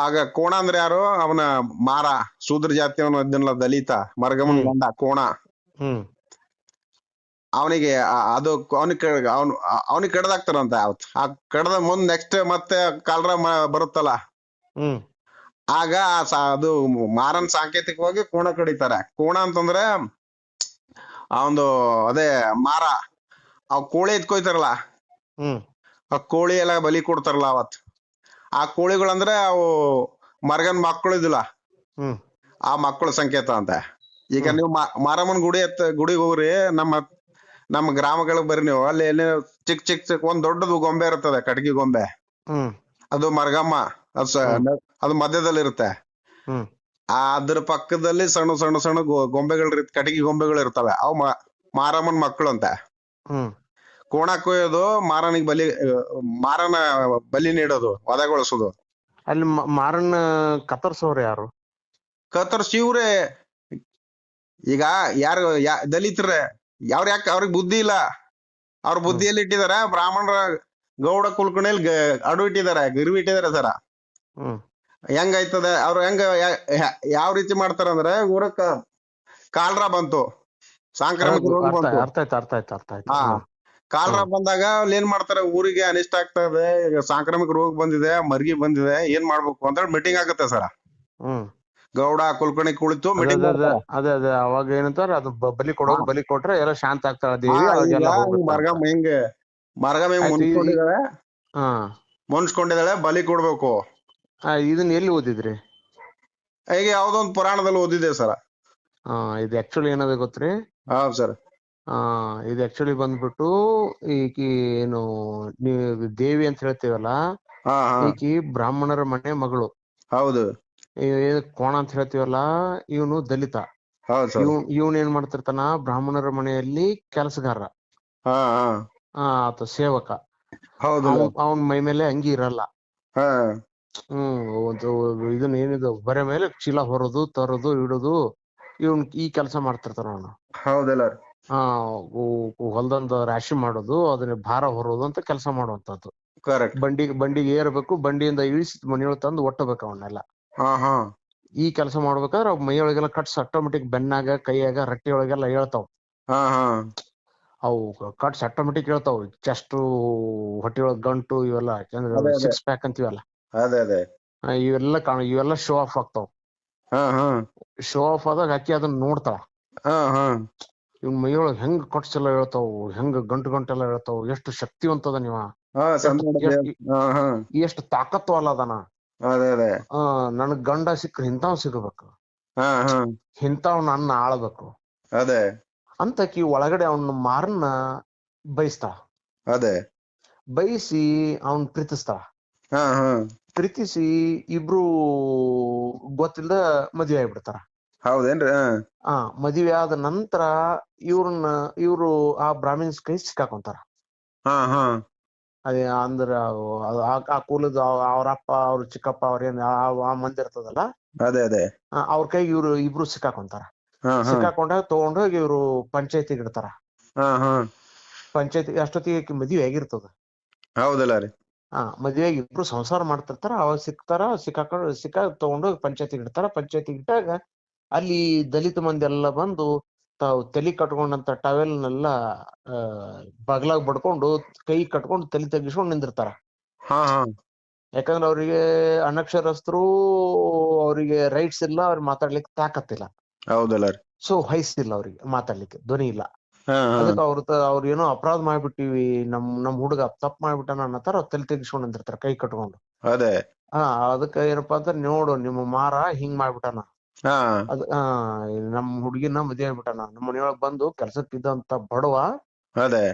ಆಗ ಕೋಣ ಅಂದ್ರೆ ಯಾರು? ಅವನ ಮಾರ, ಶೂದ್ರ ಜಾತಿ, ಅವನ ಅದನ್ನೆಲ್ಲ ದಲಿತ, ಮರಗಮನ್ ಗಂಡ ಕೋಣ. ಅವನಿಗೆ ಅದು ಅವನಿಗೆ ಕಡ್ದಾಕ್ತಾರಂತ. ಆ ಕಡ್ದ ಮುಂದ್ ನೆಕ್ಸ್ಟ್ ಮತ್ತೆ ಕಾಲ್ರ ಬರುತ್ತಲ್ಲ, ಆಗ ಅದು ಮಾರನ್ ಸಾಂಕೇತಿಕವಾಗಿ ಕೋಣ ಕಡಿತಾರೆ. ಕೋಣ ಅಂತಂದ್ರೆ ಅವಂದು ಅದೇ ಮಾರ. ಅವ್ ಕೋಳಿ ಎತ್ಕೊಯ್ತಾರಲ್ಲ, ಆ ಕೋಳಿ ಎಲ್ಲ ಬಲಿ ಕೊಡ್ತಾರಲ್ಲ ಅವತ್. ಆ ಕೋಳಿಗಳಂದ್ರೆ ಅವು ಮರ್ಗನ್ ಮಕ್ಕಳು ಇದಿಲ್ಲ, ಆ ಮಕ್ಕಳ ಸಂಕೇತ ಅಂತ. ಈಗ ನೀವು ಮಾರಮ್ಮನ್ ಗುಡಿಗೆ ಹೋಗ್ರಿ, ನಮ್ಮ ಗ್ರಾಮಗಳಿಗೆ ಬರ್ರಿ ನೀವು, ಅಲ್ಲಿ ಎಲ್ಲಿ ಚಿಕ್ಕ ಚಿಕ್ಕ ಒಂದ್ ದೊಡ್ಡದು ಗೊಂಬೆ ಇರ್ತದೆ, ಕಟ್ಗಿ ಗೊಂಬೆ. ಅದು ಮರ್ಗಮ್ಮ, ಅದು ಮಧ್ಯದಲ್ಲಿ ಇರುತ್ತೆ. ಅದ್ರ ಪಕ್ಕದಲ್ಲಿ ಸಣ್ಣ ಸಣ್ಣ ಸಣ್ಣ ಗೊಂಬೆಗಳು, ಕಟಗಿ ಗೊಂಬೆಗಳು ಇರ್ತವೆ. ಅವು ಮಾರಮ್ಮನ್ ಮಕ್ಕಳು ಅಂತ. ಕೋಣ ಕೊಯ್ಯೋದು, ಮಾರನ ಬಲಿ ನೀಡೋದು, ವಧೆಗೊಳಿಸೋದು. ಅಲ್ಲಿ ಮಾರನ್ನ ಕತ್ತರ್ಸೋರು ಯಾರು? ಕತ್ತರ್ಸಿ ಇವ್ರೆ. ಈಗ ಯಾರು ದಲಿತರೇ, ಯಾಕೆ ಅವ್ರಿಗೆ ಬುದ್ಧಿ ಇಲ್ಲ. ಅವ್ರ ಬುದ್ಧಿಯಲ್ಲಿ ಇಟ್ಟಿದಾರೆ ಬ್ರಾಹ್ಮಣರ ಗೌಡ ಕುಲ್ಕಣಿಯಲ್ಲಿ ಅಡು ಇಟ್ಟಿದ್ದಾರೆ, ಗಿರ್ವಿ ಇಟ್ಟಿದ್ದಾರೆ ಸರ. ಹೆಂಗಾಯ್ತದೆ ಅವ್ರು ಯಾವ ರೀತಿ ಮಾಡ್ತಾರಂದ್ರೆ, ಊರಕ್ಕ ಕಾಲ್ರ ಬಂತು, ಸಾಂಕ್ರಾಮಿಕ ರೋಗ ಬಂತು. ಕಾಲ್ರ ಬಂದಾಗ ಅಲ್ಲಿ ಏನ್ ಮಾಡ್ತಾರೆ, ಊರಿಗೆ ಅನಿಷ್ಟ ಆಗ್ತಾ ಇದೆ, ಈಗ ಸಾಂಕ್ರಾಮಿಕ ರೋಗ ಬಂದಿದೆ, ಮರ್ಗಿ ಬಂದಿದೆ, ಏನ್ ಮಾಡ್ಬೇಕು ಅಂತ ಮೀಟಿಂಗ್ ಆಗುತ್ತೆ ಸರ. ಗೌಡ ಕುಲ್ಕರ್ಣಿ ಕುಳಿತು ಮೀಟಿಂಗ್ ಅದೇ ಅವಾಗ ಏನಂತಾರ, ಅದು ಬಲಿ ಕೊಟ್ರೆ ಎಲ್ಲ ಶಾಂತ ಆಗ್ತಾಳ ಮರ್ಗಮ್ ಮುನ್ಸ್ಕೊಂಡಿದ್ದಾಳೆ, ಬಲಿ ಕೊಡ್ಬೇಕು. ಇದನ್ನ ಎಲ್ಲಿ ಓದಿದ್ರಿ? ಈಗ ಯಾವ್ದೊಂದ್ ಪುರಾಣದಲ್ಲಿ ಓದಿದೆ ಸರ. ಇದು ಆಕ್ಚುಲಿ ಏನದ ಗೊತ್ತ್ರಿ? ಹೌದ್ ಸರ್. ಇದು ಆಕ್ಚುಲಿ ಬಂದ್ಬಿಟ್ಟು ಈಕಿ ಏನು ನೀವು ದೇವಿ ಅಂತ ಹೇಳ್ತೀವಲ್ಲ, ಈಕಿ ಬ್ರಾಹ್ಮಣರ ಮನೆ ಮಗಳು. ಹೌದು. ಕೋಣ ಅಂತ ಹೇಳ್ತೀವಲ್ಲ, ಇವನು ದಲಿತ. ಇವನ್ ಏನ್ ಮಾಡ್ತಿರ್ತಾನ, ಬ್ರಾಹ್ಮಣರ ಮನೆಯಲ್ಲಿ ಕೆಲಸಗಾರ, ಆತ ಸೇವಕ. ಅವನ್ ಮೈ ಮೇಲೆ ಅಂಗಿ ಇರಲ್ಲ. ಇದನ್ನ ಏನಿದು ಬರೆ ಮೇಲೆ ಚೀಲ ಹೊರೋದು, ತರೋದು, ಇಡೋದು, ಇವನ್ ಈ ಕೆಲಸ ಮಾಡ್ತಿರ್ತಾನ ಅವನು. ಹೌದಲ್ಲ. ಹೊಲ್ದಂದ ರಾಶಿ ಮಾಡೋದು, ಅದನ್ನ ಭಾರ ಹೊರೋದು ಅಂತ ಕೆಲಸ ಮಾಡುವಂತದ್ದು. ಕರೆಕ್ಟ್. ಬಂಡಿಗೆ ಏರ್ಬೇಕು, ಬಂಡಿಯಿಂದ ಇಳಿಸಿ ಮನೆಯೊಳಗೆ ತಂದು ಒಟ್ಟಬೇಕು ಅವನ್ನೆಲ್ಲ. ಈ ಕೆಲಸ ಮಾಡ್ಬೇಕಾದ್ರೆ ಅವ್ ಮೈಯೊಳಗೆಲ್ಲ ಕಟ್ಸ್ ಆಟೋಮೆಟಿಕ್ ಬೆನ್ನಾಗ, ಕೈಯಾಗ, ರಟ್ಟಿ ಒಳಗೆಲ್ಲ ಹೇಳ್ತಾವ. ಅವು ಕಟ್ಸ್ ಆಟೋಮೆಟಿಕ್ ಹೇಳ್ತಾವ. ಚೆಸ್ಟ್, ಹೊಟ್ಟೆಯೊಳಗ್ ಗಂಟು, ಇವೆಲ್ಲ 6 ಪ್ಯಾಕ್ ಅಂತೀವಲ್ಲ, ಇವೆಲ್ಲ ಶೋ ಆಫ್ ಆಗ್ತಾವ. ಶೋ ಆಫ್ ಆದಾಗ ಅಕ್ಕಿ ಅದನ್ನ ನೋಡ್ತಾವ. ಇವ್ನ ಮೈಯೊಳಗ್ ಹೆಂಗ್ ಕಟ್ಸ್ ಎಲ್ಲ ಹೇಳ್ತಾವ್, ಹೆಂಗ್ ಗಂಟೆಲ್ಲ ಹೇಳ್ತಾವ್, ಎಷ್ಟು ಶಕ್ತಿವಂತದ ನೀವ, ಎಷ್ಟು ತಾಕತ್ವಲ್ಲ ಅದನ. ನನಗ್ ಗಂಡ ಸಿಕ್ಕ್ರ ಇಂಥವ್ ಸಿಗಬೇಕು, ಇಂಥವ್ ನನ್ನ ಆಳ್ಬೇಕು ಅಂತಕಿ ಒಳಗಡೆ ಅವನ ಮಾರನ್ನ ಬಯಸ್ತಾಳ. ಬಯಸಿ ಅವನ್ ಪ್ರೀತಿಸ್ತಾಳ. ಪ್ರೀತಿಸಿ ಇಬ್ರು ಗೊತ್ತಿಲ್ದ ಮದ್ವೆ ಆಗ್ಬಿಡ್ತಾರ. ಹೌದೇನ್ರಿ? ಮದ್ವೆ ಆದ ನಂತರ ಇವ್ರು ಆ ಬ್ರಾಹ್ಮಿನ್ಸ್ ಕೈ ಸಿಕ್ಕಾಕೊಂತಾರ. ಅದೇ ಅಂದ್ರ ಆ ಕುಲದ ಅವ್ರ ಅಪ್ಪ, ಅವ್ರ ಚಿಕ್ಕಪ್ಪ, ಅವ್ರೇನ್ ಆ ಮಂದಿ ಇರ್ತದಲ್ಲ, ಅವ್ರ ಕೈಗೆ ಇಬ್ರು ಸಿಕ್ಕಾಕೊಂತಾರ. ಸಿಕ್ಕಾಕೊಂಡಾಗ ತಗೊಂಡೋಗಿ ಇವ್ರು ಪಂಚಾಯತಿಗೆ ಇಡ್ತಾರ. ಪಂಚಾಯತಿ ಅಷ್ಟೊತ್ತಿಗೆ ಮದ್ವೆ ಆಗಿರ್ತದ. ಹೌದಲ್ಲ ರೀ? ಮದ್ವೆಯಾಗಿ ಇಬ್ರು ಸಂಸಾರ ಮಾಡ್ತಿರ್ತಾರ. ಅವಾಗ ಸಿಕ್ಕಾಗ ತಗೊಂಡೋಗಿ ಪಂಚಾಯತಿಗೆ ಇಡ್ತಾರ. ಪಂಚಾಯತಿಗೆ ಇಟ್ಟಾಗ ಅಲ್ಲಿ ದಲಿತ ಮಂದಿ ಎಲ್ಲ ಬಂದು ತಾವು ತಲಿ ಕಟ್ಕೊಂಡಂತ ಟವೆಲ್ನೆಲ್ಲ ಬಗ್ಲಾಗ್ ಬಡ್ಕೊಂಡು, ಕೈ ಕಟ್ಕೊಂಡು, ತಲೆ ತಗ್ಗಿಸ್ಕೊಂಡು ನಿಂದಿರ್ತಾರ. ಯಾಕಂದ್ರೆ ಅವ್ರಿಗೆ ಅನಕ್ಷರಸ್ಥರು, ಅವ್ರಿಗೆ ರೈಟ್ಸ್ ಇಲ್ಲ, ಅವ್ರಿಗೆ ಮಾತಾಡ್ಲಿಕ್ಕೆ ತಾಕತ್ತಿಲ್ಲ. ಹೌದಲ್ಲ. ಸೊ ವಯಸ್ಸಿಲ್ಲ ಅವ್ರಿಗೆ, ಮಾತಾಡ್ಲಿಕ್ಕೆ ಧ್ವನಿ ಇಲ್ಲ. ಅದಕ್ಕೆ ಅವ್ರ ಏನೋ ಅಪರಾಧ ಮಾಡ್ಬಿಟ್ಟಿವಿ, ನಮ್ ಹುಡುಗ ತಪ್ಪು ಮಾಡ್ಬಿಟ್ಟಾನ ಅನ್ನತಾರ. ತಲೆ ತೆಗಿಸ್ಕೊಂಡ್ ನಿಂದಿರ್ತಾರ ಕೈ ಕಟ್ಕೊಂಡು. ಅದಕ್ಕ ಏನಪ್ಪಾ ಅಂತ, ನೋಡು ನಿಮ್ಮ ಮಾರ ಹಿಂಗ್ ಮಾಡ್ಬಿಟ್ಟಾನ, ನಮ್ ಹುಡುಗಿನ ಮದ್ವೆ ಆಗ್ಬಿಟ್ಟಾನ, ನಮ್ಮ ಮನೆಯೊಳಗ್ ಬಂದು ಕೆಲ್ಸಕ್ಕಿದ್ದಂತ ಬಡವ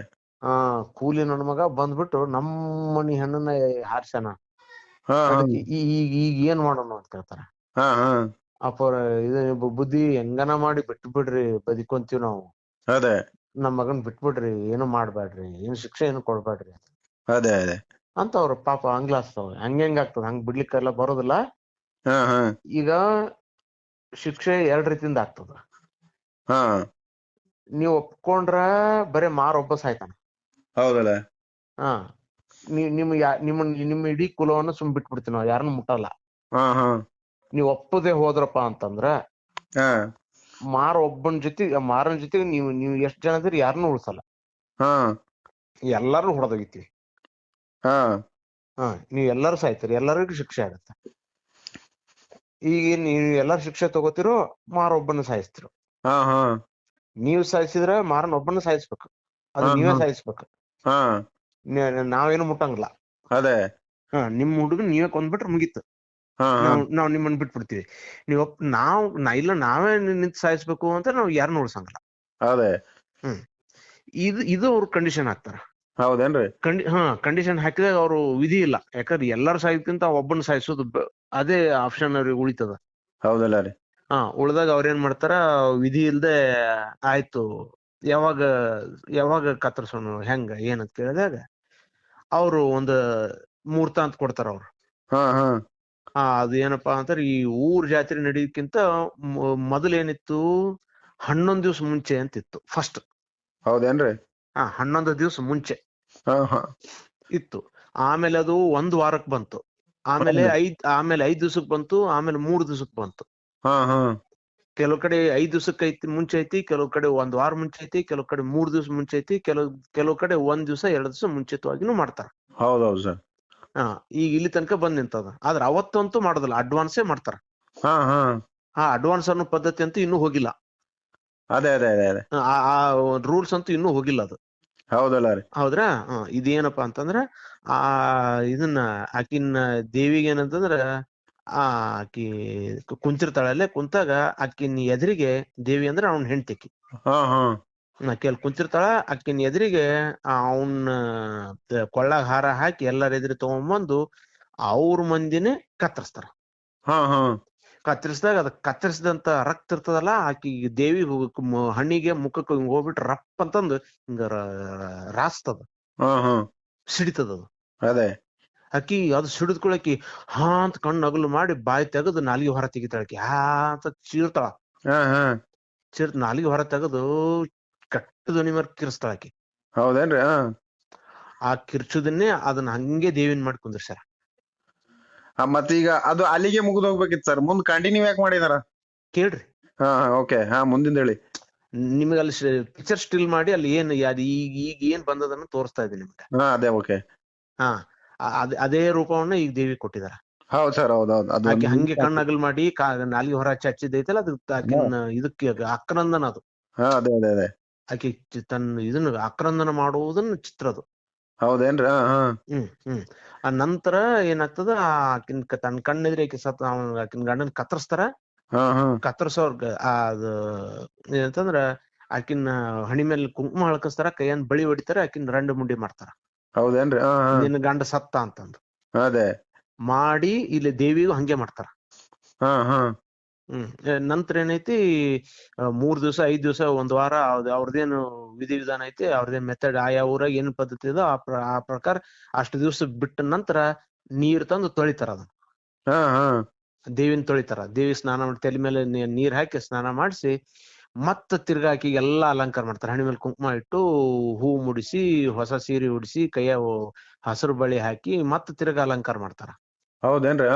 ಕೂಲಿ ನನ್ ಮಗ ಬಂದ್ಬಿಟ್ಟು ನಮ್ಮ ಮನಿ ಹೆಣ್ಣನ್ನ ಹಾರ್ಸ್ಯಾನ. ಅದಕ್ಕೆ ಈಗ ಏನ್ ಮಾಡೋಣ ಅಂತ ಕೇಳ್ತಾರ. ಅಪ್ಪ ಬುದ್ಧಿ ಹೆಂಗನ ಮಾಡಿ ಬಿಟ್ಟು ಬಿಡ್ರಿ, ಬದುಕೊಂತೀವಿ ನಾವು. ನಮ್ ಮಗನ್ ಬಿಟ್ಬಿಡ್ರಿ, ಏನು ಮಾಡ್ಬೇಡ್ರಿ, ಏನ್ ಶಿಕ್ಷೆ ಏನು ಕೊಡ್ಬೇಡ್ರಿ ಅದೇ ಅದೇ ಅಂತ ಅವ್ರ ಪಾಪ ಹಂಗ್ಲಾಸ್ತವ. ಹೆಂಗ್ ಆಗ್ತದ, ಹಂಗ್ ಬಿಡ್ಲಿಕ್ಕೆಲ್ಲ ಬರೋದಿಲ್ಲ. ಹಾ ಹಾ ಈಗ ಶಿಕ್ಷೆ 2 ರೀತಿಯಿಂದ ಆಗ್ತದ. ಹಾ ನೀವ್ ಒಪ್ಕೊಂಡ್ರ ಬರೇ ಮಾರ್ ಒಬ್ಬ ಸಾಯ್ತಾನ. ಹೌದಲ್ಲ. ಹಾ ನಿಮ್ಮ ಇಡೀ ಕುಲವನ್ನ ಸುಮ್ ಬಿಟ್ಬಿಡ್ತೀವಿ, ನಾವ್ ಯಾರನ್ನು ಮುಟ್ಟಲ್ಲ. ಹಾ ಹಾ ನೀವ್ ಒಪ್ಪದೆ ಹೋದ್ರಪ್ಪ ಅಂತಂದ್ರ ಹಾ ಮಾರನ ಜೊತೆಗೆ ನೀವು ಎಷ್ಟ್ ಜನ ಇದ್ರಿ ಯಾರನ್ನೂ ಉಳ್ಸಲ್ಲ, ಹಾ ಎಲ್ಲಾರು ಹೊಡೆದೋಗಿತೀವಿ. ಹಾ ನೀವ್ ಎಲ್ಲಾರು ಸಾಯ್ತೀರಿ, ಎಲ್ಲರಿಗೂ ಶಿಕ್ಷೆ ಆಗತ್ತ. ಈಗ ನೀವ್ ಎಲ್ಲಾರು ಶಿಕ್ಷೆ ತಗೋತಿರೋ, ಮಾರೊಬ್ಬನ ಸಾಯಿಸ್ತಿರೋ. ಹಾ ಹಾ ನೀವ್ ಸಾಯಿಸಿದ್ರ ಮಾರನ್ ಒಬ್ಬನ ಸಾಯಿಸ್ಬೇಕು, ಅದು ಹಾ ನೀವೇ ಸಾಯಿಸ್ಬೇಕು. ಹಾ ನಾವೇನು ಮುಟ್ಟಂಗಿಲ್ಲ. ಅದೇ ನಿಮ್ ಹುಡುಗನ್ ನೀವೇ ಕೊಂದ್ಬಿಟ್ರೆ ಮುಗೀತು. ಹಾ ಹಾ ನಾವ್ ನಿಮ್ಮನ್ನ ಬಿಟ್ಬಿಡ್ತೀವಿ. ನಾವೇ ನಿಂತ್ ಸಾಯಿಸ್ಬೇಕು ಅಂತ ನಾವ್ ಯಾರನ್ನ ಉಳ್ಸಂಗಿಲ್ಲ. ಅದೇ ಇದು ಅವ್ರ ಕಂಡೀಷನ್ ಹಾಕ್ತಾರ. ಹೌದೇನ್ರಿ? ಕಂಡೀಷನ್ ಹಾಕಿದಾಗ ಅವ್ರು ವಿಧಿ ಇಲ್ಲ. ಯಾಕಂದ್ರೆ ಎಲ್ಲಾರು ಸಾಯೋದ್ಕಿಂತ ಒಬ್ಬನ ಸಾಯಿಸೋದು ಅದೇ ಆಪ್ಷನ್ ಅವ್ರಿಗೆ ಉಳಿತದ. ಹೌದಲ್ಲ ರೀ. ಉಳ್ದಾಗ ಅವ್ರ ಏನ್ ಮಾಡ್ತಾರ, ವಿಧಿ ಇಲ್ದೆ ಆಯ್ತು ಯಾವಾಗ ಕತ್ತರ್ಸೋನು ಹೆಂಗ ಏನಂತ ಕೇಳಿದಾಗ ಅವ್ರು ಒಂದು ಮುಹೂರ್ತ ಅಂತ ಕೊಡ್ತಾರ ಅವ್ರು. ಅದು ಏನಪ್ಪಾ ಅಂತಾರೆ, ಈ ಊರ್ ಜಾತ್ರೆ ನಡೆಯೋಕ್ಕಿಂತ ಮೊದಲೇನಿತ್ತು, 11 ದಿವ್ಸ ಮುಂಚೆ ಅಂತಿತ್ತು ಫಸ್ಟ್. ಹೌದೇನ್ರಿ? 11 ದಿವ್ಸ ಮುಂಚೆ ಇತ್ತು. ಆಮೇಲೆ ಅದು 1 ವಾರಕ್ಕೆ ಬಂತು. ಆಮೇಲೆ 5 ದಿವ್ಸಕ್ ಬಂತು. ಆಮೇಲೆ 3 ದಿವ್ಸಕ್ ಬಂತು. ಕೆಲವು ಕಡೆ 5 ದಿವ್ಸಕ್ಕೆ ಮುಂಚೆ ಐತಿ, ಕೆಲವು ಕಡೆ 1 ವಾರ ಮುಂಚೆ ಐತಿ, ಕೆಲವು ಕಡೆ 3 ದಿವ್ಸ ಮುಂಚೆ ಐತಿ, ಕೆಲವು ಕಡೆ 1 ದಿವ್ಸ 2 ದಿವ್ಸ ಮುಂಚಿತವಾಗಿನೂ ಮಾಡ್ತಾರ. ಹೌದೌದು ಸರ್. ಈಗ ಇಲ್ಲಿ ತನಕ ಬಂದ್ ನಿಂತದ. ಆದ್ರೆ ಅವತ್ತಂತೂ ಮಾಡೋದಿಲ್ಲ, ಅಡ್ವಾನ್ಸೇ ಮಾಡ್ತಾರ. ಅಡ್ವಾನ್ಸ್ ಅನ್ನೋ ಪದ್ಧತಿ ಅಂತೂ ಇನ್ನೂ ಹೋಗಿಲ್ಲ. ಅದೇ ಅದೇ ಅದೇ ಅದೇ ಆ ರೂಲ್ಸ್ ಅಂತೂ ಇನ್ನೂ ಹೋಗಿಲ್ಲ. ಅದು ಹೌದಲ್ಲ ರೀ. ಹೌದ್ರಾ? ಇದೇನಪ್ಪಾ ಅಂತಂದ್ರ ಇದನ್ನ ಆಕಿನ ದೇವಿಗೆ ಏನಂತಂದ್ರ ಆಕಿ ಕುಂತಿರ್ತಾಳಲ್ಲೇ, ಕುಂತಾಗ ಆಕಿನ ಎದುರಿಗೆ, ದೇವಿ ಅಂದ್ರೆ ಅವ್ನ ಹೆಂಡತಿ, ಕೆಲ್ ಕುಂತಿರ್ತಾಳ. ಆಕಿನ ಎದುರಿಗೆ ಅವನ್ನ ಕೊಳ್ಳಾಗ ಹಾರ ಹಾಕಿ ಎಲ್ಲರ ಎದುರು ತಗೊಂಡ್ಬಂದು ಅವ್ರ ಮಂದಿನೇ ಕತ್ತರಿಸ್ತಾರ. ಕತ್ತರಿಸಿದಾಗ ಅದ ಕತ್ತರಿಸಿದಂತ ರಕ್ತ ಇರ್ತದಲ್ಲ, ಆಕಿ ದೇವಿ ಹಣ್ಣಿಗೆ ಮುಖಕ್ಕೆ ಹೋಗ್ಬಿಟ್ಟು ರಪ್ ಅಂತಂದು ಹಿಂಗ ರಾಸ್ತದ, ಸಿಡಿತದದು. ಅದೇ ಆಕಿ ಅದು ಸಿಡಿದ್ಕೊಳಕಿ ಅಂತ ಕಣ್ಣು ಅಗಲು ಮಾಡಿ ಬಾಯಿ ತೆಗೆದು ನಾಲಿಗೆ ಹೊರ ತೆಗಿತಾಳಕಿ. ಅಂತ ಚೀರ್ತಾಳ. ನಾಲಿಗೆ ಹೊರ ತೆಗೆದು ಕೆಟ್ಟ ಧ್ವನಿ ಮೇಲೆ ಕಿರ್ಸ್ತಾಳಕಿ. ಹೌದೇನ್ರಿ? ಆ ಕಿರ್ಚುದನ್ನೇ ಅದನ್ನ ಹಂಗೆ ದೇವಿನ ಮಾಡಿ ಕುಂದ್ರಸ್ಯಾರ. ಮತ್ತೀಗ ಅದು ಅಲ್ಲಿಗೆ ಮುಗಿದು ಹೋಗ್ಬೇಕಿತ್ತು ಸರ್, ಮುಂದ್ ಕಂಟಿನ್ಯೂ ಯಾಕೆ ಮಾಡಿದಾರ ಕೇಳ್ರಿ. ಓಕೆ, ಮುಂದಿಂದ ಹೇಳಿ. ನಿಮ್ಗೆ ಅಲ್ಲಿ ಪಿಕ್ಚರ್ ಸ್ಟಿಲ್ ಮಾಡಿ ಅಲ್ಲಿ ಈಗ ಏನ್ ಬಂದದನ್ನ ತೋರಿಸ್ತಾ ಇದ್ದೀನಿ ನಿಮ್ಗೆ. ಅದೇ ಓಕೆ. ಅದೇ ರೂಪವನ್ನ ಈಗ ದೇವಿ ಕೊಟ್ಟಿದಾರ. ಹೌದು ಸರ್, ಹೌದೌದು. ಆಕೆ ಹಂಗೆ ಕಣ್ಣಗಲ್ ಮಾಡಿ ನಾಲಿಗೆ ಹೊರ ಹಚ್ಚಿದ್ದೈತಲ್ಲ, ಅದು ಆಕಿನ ಇದಕ್ಕೆ ಆಕ್ರಂದನ. ಅದು ಅದೇ ಅದೇ ಅದೇ ಆಕೆ ತನ್ನ ಇದನ್ನ ಆಕ್ರಂದನ ಮಾಡುವುದನ್ನ ಚಿತ್ರ ಅದು. ಹೌದೇನ್ರಿ? ಆ ನಂತರ ಏನಾಗ್ತದ, ಆಕಿನ ತನ್ನ ಕಣ್ಣೆದ್ರಿ ಆಕಿ ಆಕಿನ ಗಂಡನ್ ಕತ್ತರಿಸ್ತಾರ. ಕತ್ತರ್ಸೋರ್ಗ ಅದು ಏನಂತಂದ್ರ ಆಕಿನ ಹಣಿ ಮೇಲೆ ಕುಂಕುಮ ಹಳಕಸ್ತಾರ, ಕೈಯನ್ ಬಳಿ ಹೊಡಿತಾರ, ಆಕಿನ ರಂಡು ಮುಂಡಿ ಮಾಡ್ತಾರ. ಹೌದೇನ್ರಿ? ನಿನ್ನ ಗಂಡ ಸತ್ತ ಅಂತಂದು ಅದೇ ಮಾಡಿ ಇಲ್ಲಿ ದೇವಿಗೂ ಹಂಗೆ ಮಾಡ್ತಾರ. ನಂತರ ಏನೈತಿ, 3 ದಿವಸ 5 ದಿವಸ 1 ವಾರ ಅವ್ರದೇನು ವಿಧಿ ವಿಧಾನ ಐತಿ, ಅವ್ರದೇನ್ ಮೆಥಡ್, ಆಯಾ ಊರಾಗ ಏನ್ ಪದ್ಧತಿ ಇದೋ ಆ ಪ್ರಕಾರ ಅಷ್ಟು ದಿವ್ಸ ಬಿಟ್ಟ ನಂತರ ನೀರ್ ತಂದು ತೊಳಿತಾರ. ಅದನ್ನ ದೇವಿನ ತೊಳಿತಾರ. ದೇವಿ ಸ್ನಾನ ಮಾಡಿ ತಲೆ ಮೇಲೆ ನೀರ್ ಹಾಕಿ ಸ್ನಾನ ಮಾಡಿಸಿ ಮತ್ತ ತಿರ್ಗಾ ಆಕಿಗೆ ಎಲ್ಲಾ ಅಲಂಕಾರ ಮಾಡ್ತಾರ. ಹಣಿ ಮೇಲೆ ಕುಂಕುಮ ಇಟ್ಟು, ಹೂ ಮುಡಿಸಿ, ಹೊಸ ಸೀರೆ ಉಡಿಸಿ, ಕೈಯ ಹಸಿರು ಬಳಿ ಹಾಕಿ ಮತ್ತ ತಿರ್ಗಾ ಅಲಂಕಾರ ಮಾಡ್ತಾರ. ಹೌದೇನ್ರಿ?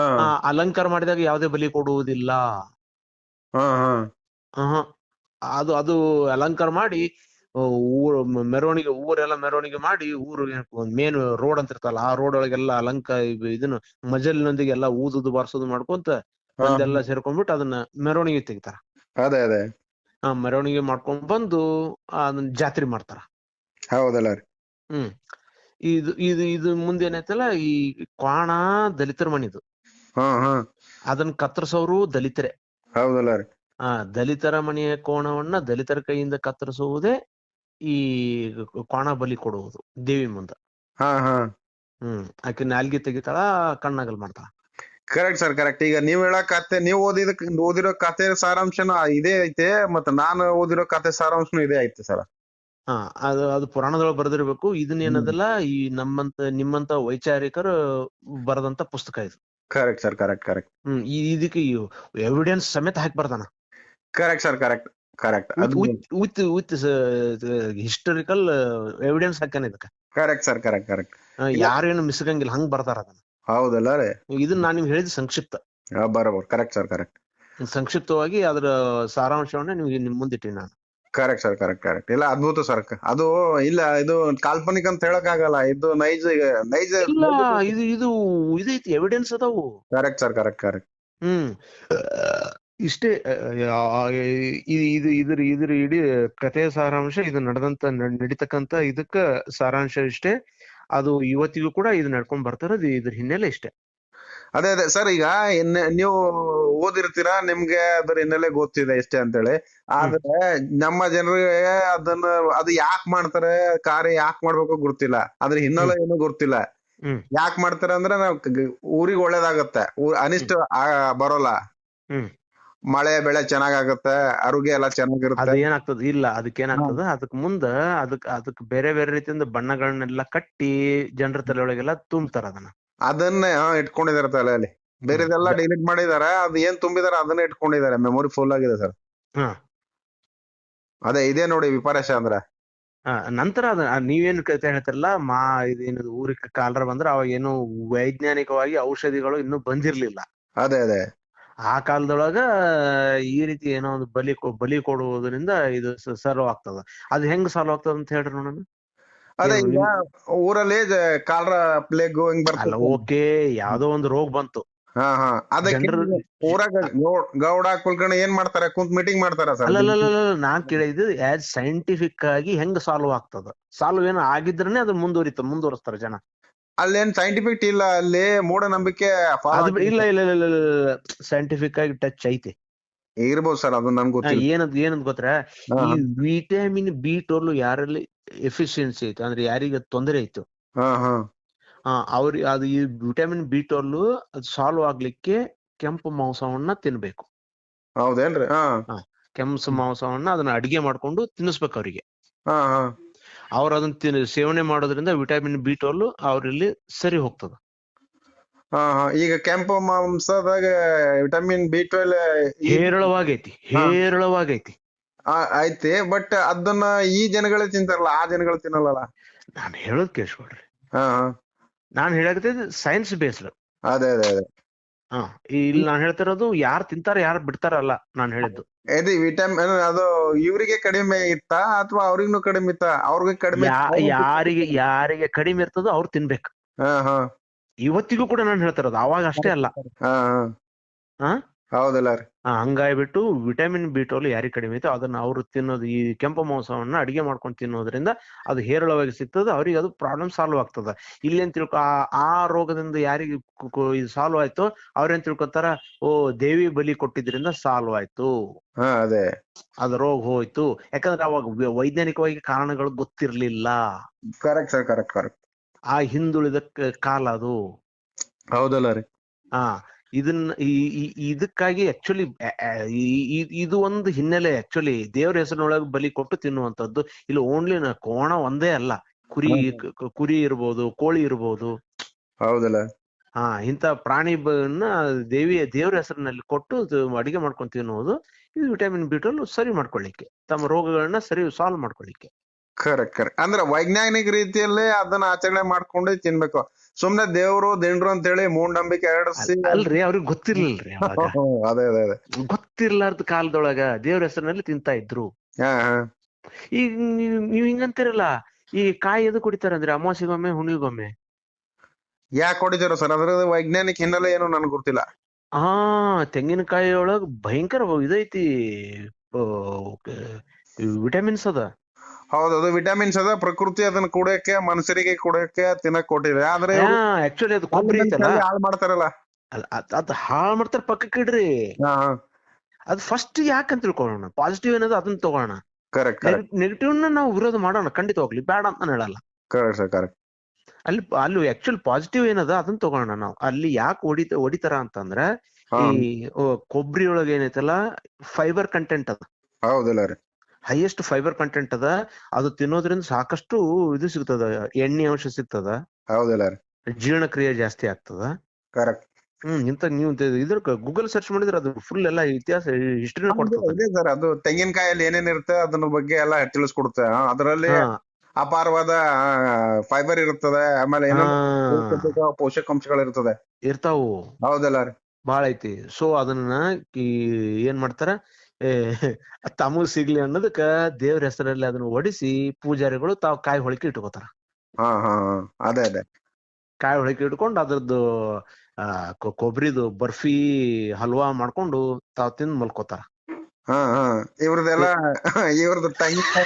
ಅಲಂಕಾರ ಮಾಡಿದಾಗ ಯಾವುದೇ ಬಲಿ ಕೊಡುವುದಿಲ್ಲ. ಅದು ಅಲಂಕಾರ ಮಾಡಿ ಊರು ಮೆರವಣಿಗೆ, ಊರೆಲ್ಲ ಮೆರವಣಿಗೆ ಮಾಡಿ, ಊರು ಮೇನ್ ರೋಡ್ ಅಂತ ಇರ್ತಲ್ಲ, ಆ ರೋಡ್ ಒಳಗೆಲ್ಲ ಇದನ್ನ ಮಜಲಿನೊಂದಿಗೆ ಎಲ್ಲ ಊದುದು ಬಾರ್ಸೋದು ಮಾಡ್ಕೊಂತ ಮಂದೆಲ್ಲ ಸೇರ್ಕೊಂಡ್ಬಿಟ್ಟು ಅದನ್ನ ಮೆರವಣಿಗೆ ತೆಗಿತಾರ. ಅದೇ ಅದೇ ಮೆರವಣಿಗೆ ಮಾಡ್ಕೊಂಡ್ ಬಂದು ಅದನ್ನ ಜಾತ್ರೆ ಮಾಡ್ತಾರ. ಹೌದಲ್ಲ ರೀ. ಇದು ಮುಂದೇನೈತಲ್ಲ, ಈ ಕ್ವಾಣ ದಲಿತರ ಮನಿದು. ಅದನ್ನ ಕತ್ತರಿಸೋರು ದಲಿತರೇ. ಹೌದಲ್ಲ ರೀ. ದಲಿತರ ಮನೆಯ ಕೋಣವನ್ನ ದಲಿತರ ಕೈಯಿಂದ ಕತ್ತರಿಸುವುದೇ ಈ ಕ್ವಾಣ ಬಲಿ ಕೊಡುವುದು ದೇವಿ ಮುಂದ. ಆಕೆ ನಾಲ್ಗೆ ತೆಗಿತಾಳ, ಕಣ್ಣಗಲ್ ಮಾಡ್ತಾಳ. Correct sir, correct. ಈಗ ನೀವ್ ಹೇಳೋ ಕತೆ, ನೀವು ಓದಿರೋ ಕತೆ ಸಾರಾಂಶನು ಇದೇ ಐತೆ, ಮತ್ತ ನಾನು ಓದಿರೋ ಕತೆ ಸಾರಾಂಶನು ಇದೇ ಐತೆ ಸರ್. ಹಾ ಅದು ಪುರಾಣದೊಳಗೆ ಬರೆದಿರ್ಬೇಕು. ಇದನ್ನ ಏನದಲ್ಲ ಈ ನಿಮ್ಮಂತ ವೈಚಾರಿಕರು ಬರೆದಂತ ಪುಸ್ತಕ ಇದು. Correct sir, correct. ಇದಕ್ಕೆ ಎವಿಡೆನ್ಸ್ ಸಮೇತ ಹಾಕಿ ಬರ್ತಾನ. Correct sir, correct. With historical evidence ಹಾಕ್ಯಾನ ಇದಕ್ಕ. Correct sir, correct. ಯಾರೇನು ಮಿಸ್ಗಂಗಿಲ್ಲ, ಹಂಗ್ ಬರ್ತಾರ ಅದನ್ನ. ಹೌದಲ್ಲ ರೀ? ಇದನ್ನ ನಾನು ನಿಮ್ಗೆ ಹೇಳಿದ ಸಂಕ್ಷಿಪ್ತ. ಬರೋಬರ್. Correct sir, correct. ಸಂಕ್ಷಿಪ್ತವಾಗಿ ಅದರ ಸಾರಾಂಶವನ್ನ ನಿಮ್ಗೆ ನಿಮ್ ಮುಂದಿಟ್ಟಿನಿ ನಾನು. Correct sir, correct. ಇಲ್ಲ, ಅದ್ಭುತ ಸರ್. ಅದು ಇಲ್ಲ, ಇದು ಕಾಲ್ಪನಿಕ ಅಂತ ಹೇಳಕ್ ಆಗಲ್ಲ, ಇದು ನೈಜ. ಇಲ್ಲ, ಇದು ಇದೈತಿ, ಎವಿಡೆನ್ಸ್ ಅದಾವು. Correct sir, correct. ಇಷ್ಟೇ. ಇದ್ರ ಇಡೀ ಕಥೆಯ ಸಾರಾಂಶ, ಇದು ನಡೀತಕ್ಕಂತ ಇದಕ್ಕ ಸಾರಾಂಶ ಇಷ್ಟೇ. ಅದು ಇವತ್ತಿಗೂ ಕೂಡ ಇದು ನಡ್ಕೊಂಡ್ ಬರ್ತಾರ. ಇದ್ರ ಹಿನ್ನೆಲೆ ಇಷ್ಟೇ. ಅದೇ ಸರ್, ಈಗ ನೀವು ಓದಿರ್ತೀರಾ, ನಿಮ್ಗೆ ಅದ್ರ ಹಿನ್ನೆಲೆ ಗೊತ್ತಿದೆ ಇಷ್ಟೇ ಅಂತೇಳಿ. ಆದ್ರೆ ನಮ್ಮ ಜನರಿಗೆ ಅದು ಯಾಕೆ ಮಾಡ್ತಾರೆ, ಕಾರ್ಯ ಯಾಕೆ ಮಾಡ್ಬೇಕು ಗೊತ್ತಿಲ್ಲ, ಅದ್ರ ಹಿನ್ನೆಲೆ ಏನು ಗೊತ್ತಿಲ್ಲ. ಯಾಕೆ ಮಾಡ್ತಾರೆ ಅಂದ್ರೆ ನಾವ್ ಊರಿಗೆ ಒಳ್ಳೇದಾಗತ್ತೆ, ಅನಿಷ್ಟ ಬರೋಲ್ಲ, ಮಳೆ ಬೆಳೆ ಚೆನ್ನಾಗತ್ತೆ, ಆರೋಗ್ಯ ಎಲ್ಲ ಚೆನ್ನಾಗಿರುತ್ತೆ. ಏನಾಗ್ತದ ಇಲ್ಲ, ಅದಕ್ಕೇನಾಗ್ತದ, ಅದಕ್ ಬೇರೆ ರೀತಿಯಿಂದ ಬಣ್ಣಗಳನ್ನೆಲ್ಲ ಕಟ್ಟಿ ಜನರ ತಲೆಯೊಳಗೆಲ್ಲ ತುಂಬ್ತಾರ. ಅದನ್ನ ಇಟ್ಕೊಂಡಿದಾರೆ ತಲೆಯಲ್ಲಿ, ಬೇರೆದೆಲ್ಲ ಡಿಲೀಟ್ ಮಾಡಿದಾರೆ. ಅದು ಏನ್ ತುಂಬಿದಾರೆ ಅದನ್ನ ಇಟ್ಕೊಂಡಿದ್ದಾರೆ. ಮೆಮೊರಿ ಫುಲ್ ಆಗಿದೆ ಸರ್. ಅದೇ ಇದೇ ನೋಡಿ ವಿಪರ್ಯಾಸ ಅಂದ್ರೆ. ನಂತರ ನೀವೇನು ಹೇಳ್ತಾರಲ್ಲ, ಇದೇನು ಊರಿಗೆ ಕಾಲರ ಬಂದ್ರೆ ಅವಾಗ ಏನು ವೈಜ್ಞಾನಿಕವಾಗಿ ಔಷಧಿಗಳು ಇನ್ನೂ ಬಂದಿರ್ಲಿಲ್ಲ. ಅದೇ ಆ ಕಾಲದೊಳಗ ಈ ರೀತಿ ಏನೋ ಒಂದು ಬಲಿ ಕೊಡುವುದರಿಂದ ಇದು ಸಾಲ್ವ್ ಆಗ್ತದ. ಅದು ಹೆಂಗ್ ಸಾಲ್ವ್ ಆಗ್ತದ ಅಂತ ಹೇಳ್ರಿ ನೋಡೋಣ. ಅದೇ ಈಗ ಊರಲ್ಲಿ ಕಾಲರ ಪ್ಲೇಗ್ ಹಿಂಗ್ ಬರ್ತಲ್ಲ. ಓಕೆ, ಯಾವ್ದೋ ಒಂದು ರೋಗ ಬಂತು. ಅದಕ್ಕೆ ಊರಾಗ ಗೌಡ ಕುಲ್ಕರ್ಣಿ ಏನ್ ಮಾಡ್ತಾರೆ, ಕುಂತ್ ಮೀಟಿಂಗ್ ಮಾಡ್ತಾರ ಸರ್. ನಾನ್ ಕೇಳಿದ್ದು ಆಸ್ ಸೈಂಟಿಫಿಕ್ ಆಗಿ ಹೆಂಗ್ ಸಾಲ್ವ್ ಆಗ್ತದ. ಸಾಲ್ವ್ ಏನೋ ಆಗಿದ್ರನೆ ಅದು ಮುಂದುವರಿಸ್ತಾರ ಜನ. ಅಲ್ಲೇನ್ ಸೈಂಟಿಫಿಕ್ ಇಲ್ಲ, ಅಲ್ಲಿ ಮೂಢನಂಬಿಕೆ ಇಲ್ಲ. ಸೈಂಟಿಫಿಕ್ ಆಗಿ ಟಚ್ ಐತಿ, ಇರ್ಬೋದು ಸರ್. ಅದು ನನ್ಗೆ ಗೊತ್ತಿಲ್ಲ. ಏನಂತ ಗೊತ್ತಾ, ಈ ವಿಟಮಿನ್ B12 ಯಾರಲ್ಲಿ ಎಫಿಷಿಯನ್ಸಿ ಐತೆ ಅಂದ್ರೆ ಯಾರಿಗೆ ತೊಂದರೆ ಐತು, ಅವ್ರಿಗೆ ಅದು ಈ ವಿಟಮಿನ್ B12 ಅದು ಸಾಲ್ವ್ ಆಗ್ಲಿಕ್ಕೆ ಕೆಂಪು ಮಾಂಸವನ್ನ ತಿನ್ಬೇಕು. ಹೌದೇನ್ರಿ? ಕೆಂಪು ಮಾಂಸವನ್ನ ಅದನ್ನ ಅಡಿಗೆ ಮಾಡ್ಕೊಂಡು ತಿನ್ನಿಸ್ಬೇಕು ಅವ್ರಿಗೆ. ಅವ್ರ ಅದನ್ನ ಸೇವನೆ ಮಾಡೋದ್ರಿಂದ ವಿಟಮಿನ್ B12 ಅವ್ರಲ್ಲಿ ಸರಿ ಹೋಗ್ತದ. ಈಗ ಕೆಂಪು ಮಾಂಸದಾಗ ವಿಟಮಿನ್ B12 ಹೇರಳವಾಗೈತಿ. ಐತಿ, ಬಟ್ ಅದನ್ನ ಈ ಜನಗಳೇ ತಿಂತಾರಲ್ಲ, ಆ ಜನಗಳು ತಿನ್ನಲ್ಲ. ನಾನು ಹೇಳೋದ್ ಕೇಳಿಸ್ಕೊಡ್ರಿ. ನಾನ್ ಹೇಳಕತ್ತಿದ್ ಸೈನ್ಸ್ ಬೇಸ್ಡ್. ಅದೇ ಇಲ್ಲಿ ನಾನ್ ಹೇಳ್ತಿರೋದು ಯಾರು ತಿಂತಾರ ಯಾರು ಬಿಡ್ತಾರಲ್ಲ ನಾನ್ ಹೇಳಿದ್ದು. ವಿಟಮಿನ್ ಅದು ಇವ್ರಿಗೆ ಕಡಿಮೆ ಇತ್ತ ಅಥವಾ ಅವ್ರಿಗೂ ಕಡಿಮೆ ಇತ್ತ? ಅವ್ರಿಗೆ ಕಡಿಮೆ, ಯಾರಿಗೆ ಕಡಿಮೆ ಇರ್ತದೋ ಅವ್ರು ತಿನ್ಬೇಕು. ಇವತ್ತಿಗೂ ಕೂಡ ನಾನು ಹೇಳ್ತಿರೋದು, ಅವಾಗ ಅಷ್ಟೇ ಅಲ್ಲ. ಹೌದಲ್ಲ? ಹಂಗಾಗ್ಬಿಟ್ಟು ವಿಟಮಿನ್ B12 ಯಾರಿಗೆ ಕಡಿಮೆ ಐತೆ ಅದನ್ನ ಅವ್ರು ತಿನ್ನೋದು, ಈ ಕೆಂಪು ಮಾಂಸವನ್ನ ಅಡಿಗೆ ಮಾಡ್ಕೊಂಡು ತಿನ್ನೋದ್ರಿಂದ ಅದು ಹೇರಳವಾಗಿ ಸಿಗ್ತದ. ಅವ್ರಿಗೆ ಅದು ಪ್ರಾಬ್ಲಮ್ ಸಾಲ್ವ್ ಆಗ್ತದ. ಇಲ್ಲೇನ್ ತಿಳ್ಕೊ, ಆ ರೋಗದಿಂದ ಯಾರಿಗೆ ಇದು ಸಾಲ್ವ್ ಆಯ್ತು ಅವ್ರೇನ್ ತಿಳ್ಕೊತಾರ, ಓ ದೇವಿ ಬಲಿ ಕೊಟ್ಟಿದ್ರಿಂದ ಸಾಲ್ವ್ ಆಯ್ತು, ಅದೇ ಅದ ರೋಗ ಹೋಯ್ತು. ಯಾಕಂದ್ರೆ ಅವಾಗ ವೈಜ್ಞಾನಿಕವಾಗಿ ಕಾರಣಗಳು ಗೊತ್ತಿರ್ಲಿಲ್ಲ. Correct sir, correct. ಆ ಹಿಂದುಳಿದ ಕಾಲ ಅದು. ಹೌದಲ್ಲ ರೀ? ಇದನ್ನ ಇದಕ್ಕಾಗಿ ಆಕ್ಚುಲಿ ಇದು ಒಂದು ಹಿನ್ನೆಲೆ. ಆಕ್ಚುಲಿ ದೇವ್ರ ಹೆಸರಿನೊಳಗೆ ಬಲಿ ಕೊಟ್ಟು ತಿನ್ನುವಂಥದ್ದು ಇಲ್ಲಿ ಓನ್ಲಿ ಕೋಣ ಒಂದೇ ಅಲ್ಲ, ಕುರಿ ಇರ್ಬೋದು, ಕೋಳಿ ಇರ್ಬೋದು. ಹೌದಲ್ಲ? ಇಂಥ ಪ್ರಾಣಿನ ದೇವ್ರ ಹೆಸರಿನಲ್ಲಿ ಕೊಟ್ಟು ಅಡಿಗೆ ಮಾಡ್ಕೊಂಡು ತಿನ್ನುವುದು ಇದು ವಿಟಮಿನ್ B12 ಸರಿ ಮಾಡ್ಕೊಳ್ಳಿಕ್ಕೆ, ತಮ್ಮ ರೋಗಗಳನ್ನ ಸಾಲ್ವ್ ಮಾಡ್ಕೊಳ್ಳಿಕ್ಕೆ. ಕರೆಕ್ಟ್. ಅಂದ್ರೆ ವೈಜ್ಞಾನಿಕ ರೀತಿಯಲ್ಲೇ ಅದನ್ನ ಆಚರಣೆ ಮಾಡ್ಕೊಂಡು ತಿನ್ಬೇಕು. ಸುಮ್ನೆ ದೇವ್ರು ದಿಂಡ್ರು ಅಂತ ಹೇಳಿ ಮೂಢನಂಬಿಕೆ ಅಲ್ರಿ, ಅವ್ರಿಗೆ ಗೊತ್ತಿರ್ಲಿಲ್ರಿ. ಅದೇ ಗೊತ್ತಿರ್ಲಾರ್ದ ಕಾಲದೊಳಗ ದೇವ್ರ ಹೆಸರಿನಲ್ಲಿ ತಿಂತಾ ಇದ್ರು. ಈಗ ನೀವ್ ಹಿಂಗಂತಿರಲ್ಲ, ಈ ಕಾಯಿ ಎದು ಕುಡಿತಾರಂದ್ರೆ ಅಮಾವಾಸ್ಯೆಗೊಮ್ಮೆ ಹುಣ್ಣಿಗೊಮ್ಮೆ. ಯಾಕೆ ಹೊಡಿತಾರ ಸರ್? ಅದ್ರ ವೈಜ್ಞಾನಿಕ ಹಿನ್ನೆಲೆ ಏನು ನನ್ಗೆ ಗೊತ್ತಿಲ್ಲ. ತೆಂಗಿನಕಾಯಿ ಒಳಗ್ ಭಯಂಕರ ಇದೈತಿ, ವಿಟಮಿನ್ಸ್ ಅದ. ಹೌದದು, ವಿಟಮಿನ್ಸ್ ಅದ. ಪ್ರಕೃತಿ ಅದನ್ನ ಕುಡಿಯಕ್ಕೆ, ಮನುಷ್ಯರಿಗೆ ಕುಡಿಯಕ್ಕೆ, ತಿನ್ನಕ್ ಕೊಟ್ಟಿದೆ. ಆದ್ರೆ ಆಕ್ಚುಲಿ ಅದು ಕೊಬ್ಬರಿ ಐತಲ್ಲ, ಹಾಳು ಮಾಡ್ತಾರಲ್ಲ. ಅದ್ ಹಾಳು ಮಾಡ್ತಾರ, ಪಕ್ಕಕ್ಕೆ ಇಡ್ರಿ. ಅದ್ ಫಸ್ಟ್ ಯಾಕಂತ ತಿಳ್ಕೊಳ್ಳೋಣ. ಪಾಸಿಟಿವ್ ಏನದ ಅದನ್ನ ತಗೋಣ. ನೆಗೆಟಿವ್ ನಾವು ವಿರೋಧ ಮಾಡೋಣ, ಖಂಡಿತ ಹೋಗ್ಲಿ, ಬೇಡ ಅಂತ ಹೇಳಲ್ಲ. ಅಲ್ಲಿ ಆಕ್ಚುಲ್ ಪಾಸಿಟಿವ್ ಏನದ ಅದನ್ನ ತಗೋಣ ನಾವು. ಅಲ್ಲಿ ಯಾಕೆ ಹೊಡಿತಾರ ಅಂತಂದ್ರ, ಈ ಕೊಬ್ಬರಿ ಒಳಗೆ ಏನೈತಲ್ಲ ಫೈಬರ್ ಕಂಟೆಂಟ್ ಅದ. ಹೌದಲ್ಲ ರೀ? ಹೈಯೆಸ್ಟ್ ಫೈಬರ್ ಕಂಟೆಂಟ್ ಅದ. ಅದು ತಿನ್ನೋದ್ರಿಂದ ಸಾಕಷ್ಟು ಇದು ಸಿಗ್ತದ, ಎಣ್ಣೆ ಅಂಶ ಸಿಗ್ತದ, ಹೌದಲ್ಲ ರೀ, ಜೀರ್ಣಕ್ರಿಯೆ ಜಾಸ್ತಿ ಆಗ್ತದ. ಕರೆಕ್ಟ್. ಇಂತ ನೀವು ಇದ್ರ ಗೂಗಲ್ ಸರ್ಚ್ ಮಾಡಿದ್ರೆ ಅದು ಫುಲ್ ಎಲ್ಲ ಇತಿಹಾಸ ಹಿಸ್ಟ್ರಿನ ಕೊಡ್ತದ. ಇದೆ ಸರ್, ಅದು ತೆಂಗಿನಕಾಯಲ್ಲಿ ಏನೇನ್ ಇರುತ್ತೆ ಅದನ್ನ ಬಗ್ಗೆ ಎಲ್ಲ ತಿಳಿಸ್ಕೊಡುತ್ತೆ. ಅದರಲ್ಲಿ ಹಾ ಅಪಾರವಾದ ಫೈಬರ್ ಇರುತ್ತದೆ, ಆಮೇಲೆ ಏನೋ ಪೋಷಕಾಂಶಗಳು ಇರ್ತದೆ. ಇರ್ತಾವು. ಹೌದಲ್ಲ ರೀ, ಬಾಳ ಐತಿ. ಸೊ ಅದನ್ನ ಏನ್ ಮಾಡ್ತಾರ, ತಮಗ್ ಸಿಗ್ಲಿ ಅನ್ನೋದಕ್ಕ ದೇವ್ರ ಹೆಸರಲ್ಲಿ ಅದನ್ನ ಒಡಿಸಿ ಪೂಜಾರಿಗಳು ತಾವ್ ಕಾಯಿ ಹೊಳಿಕೆ ಇಟ್ಕೋತಾರ. ಹಾ ಹಾ ಅದೇ ಅದೇ, ಕಾಯಿ ಹೊಳಿಕೆ ಇಟ್ಕೊಂಡು ಅದ್ರದ್ದು ಕೊಬ್ಬರಿದು ಬರ್ಫಿ ಹಲ್ವಾ ಮಾಡ್ಕೊಂಡು ತಾವ್ ತಿಂದ್ ಮಲ್ಕೋತಾರ. ಹಾ ಹಾ ಇವ್ರದೆಲ್ಲ ಇವ್ರದ್ದು ತೆಂಗಿನಕಾಯಿ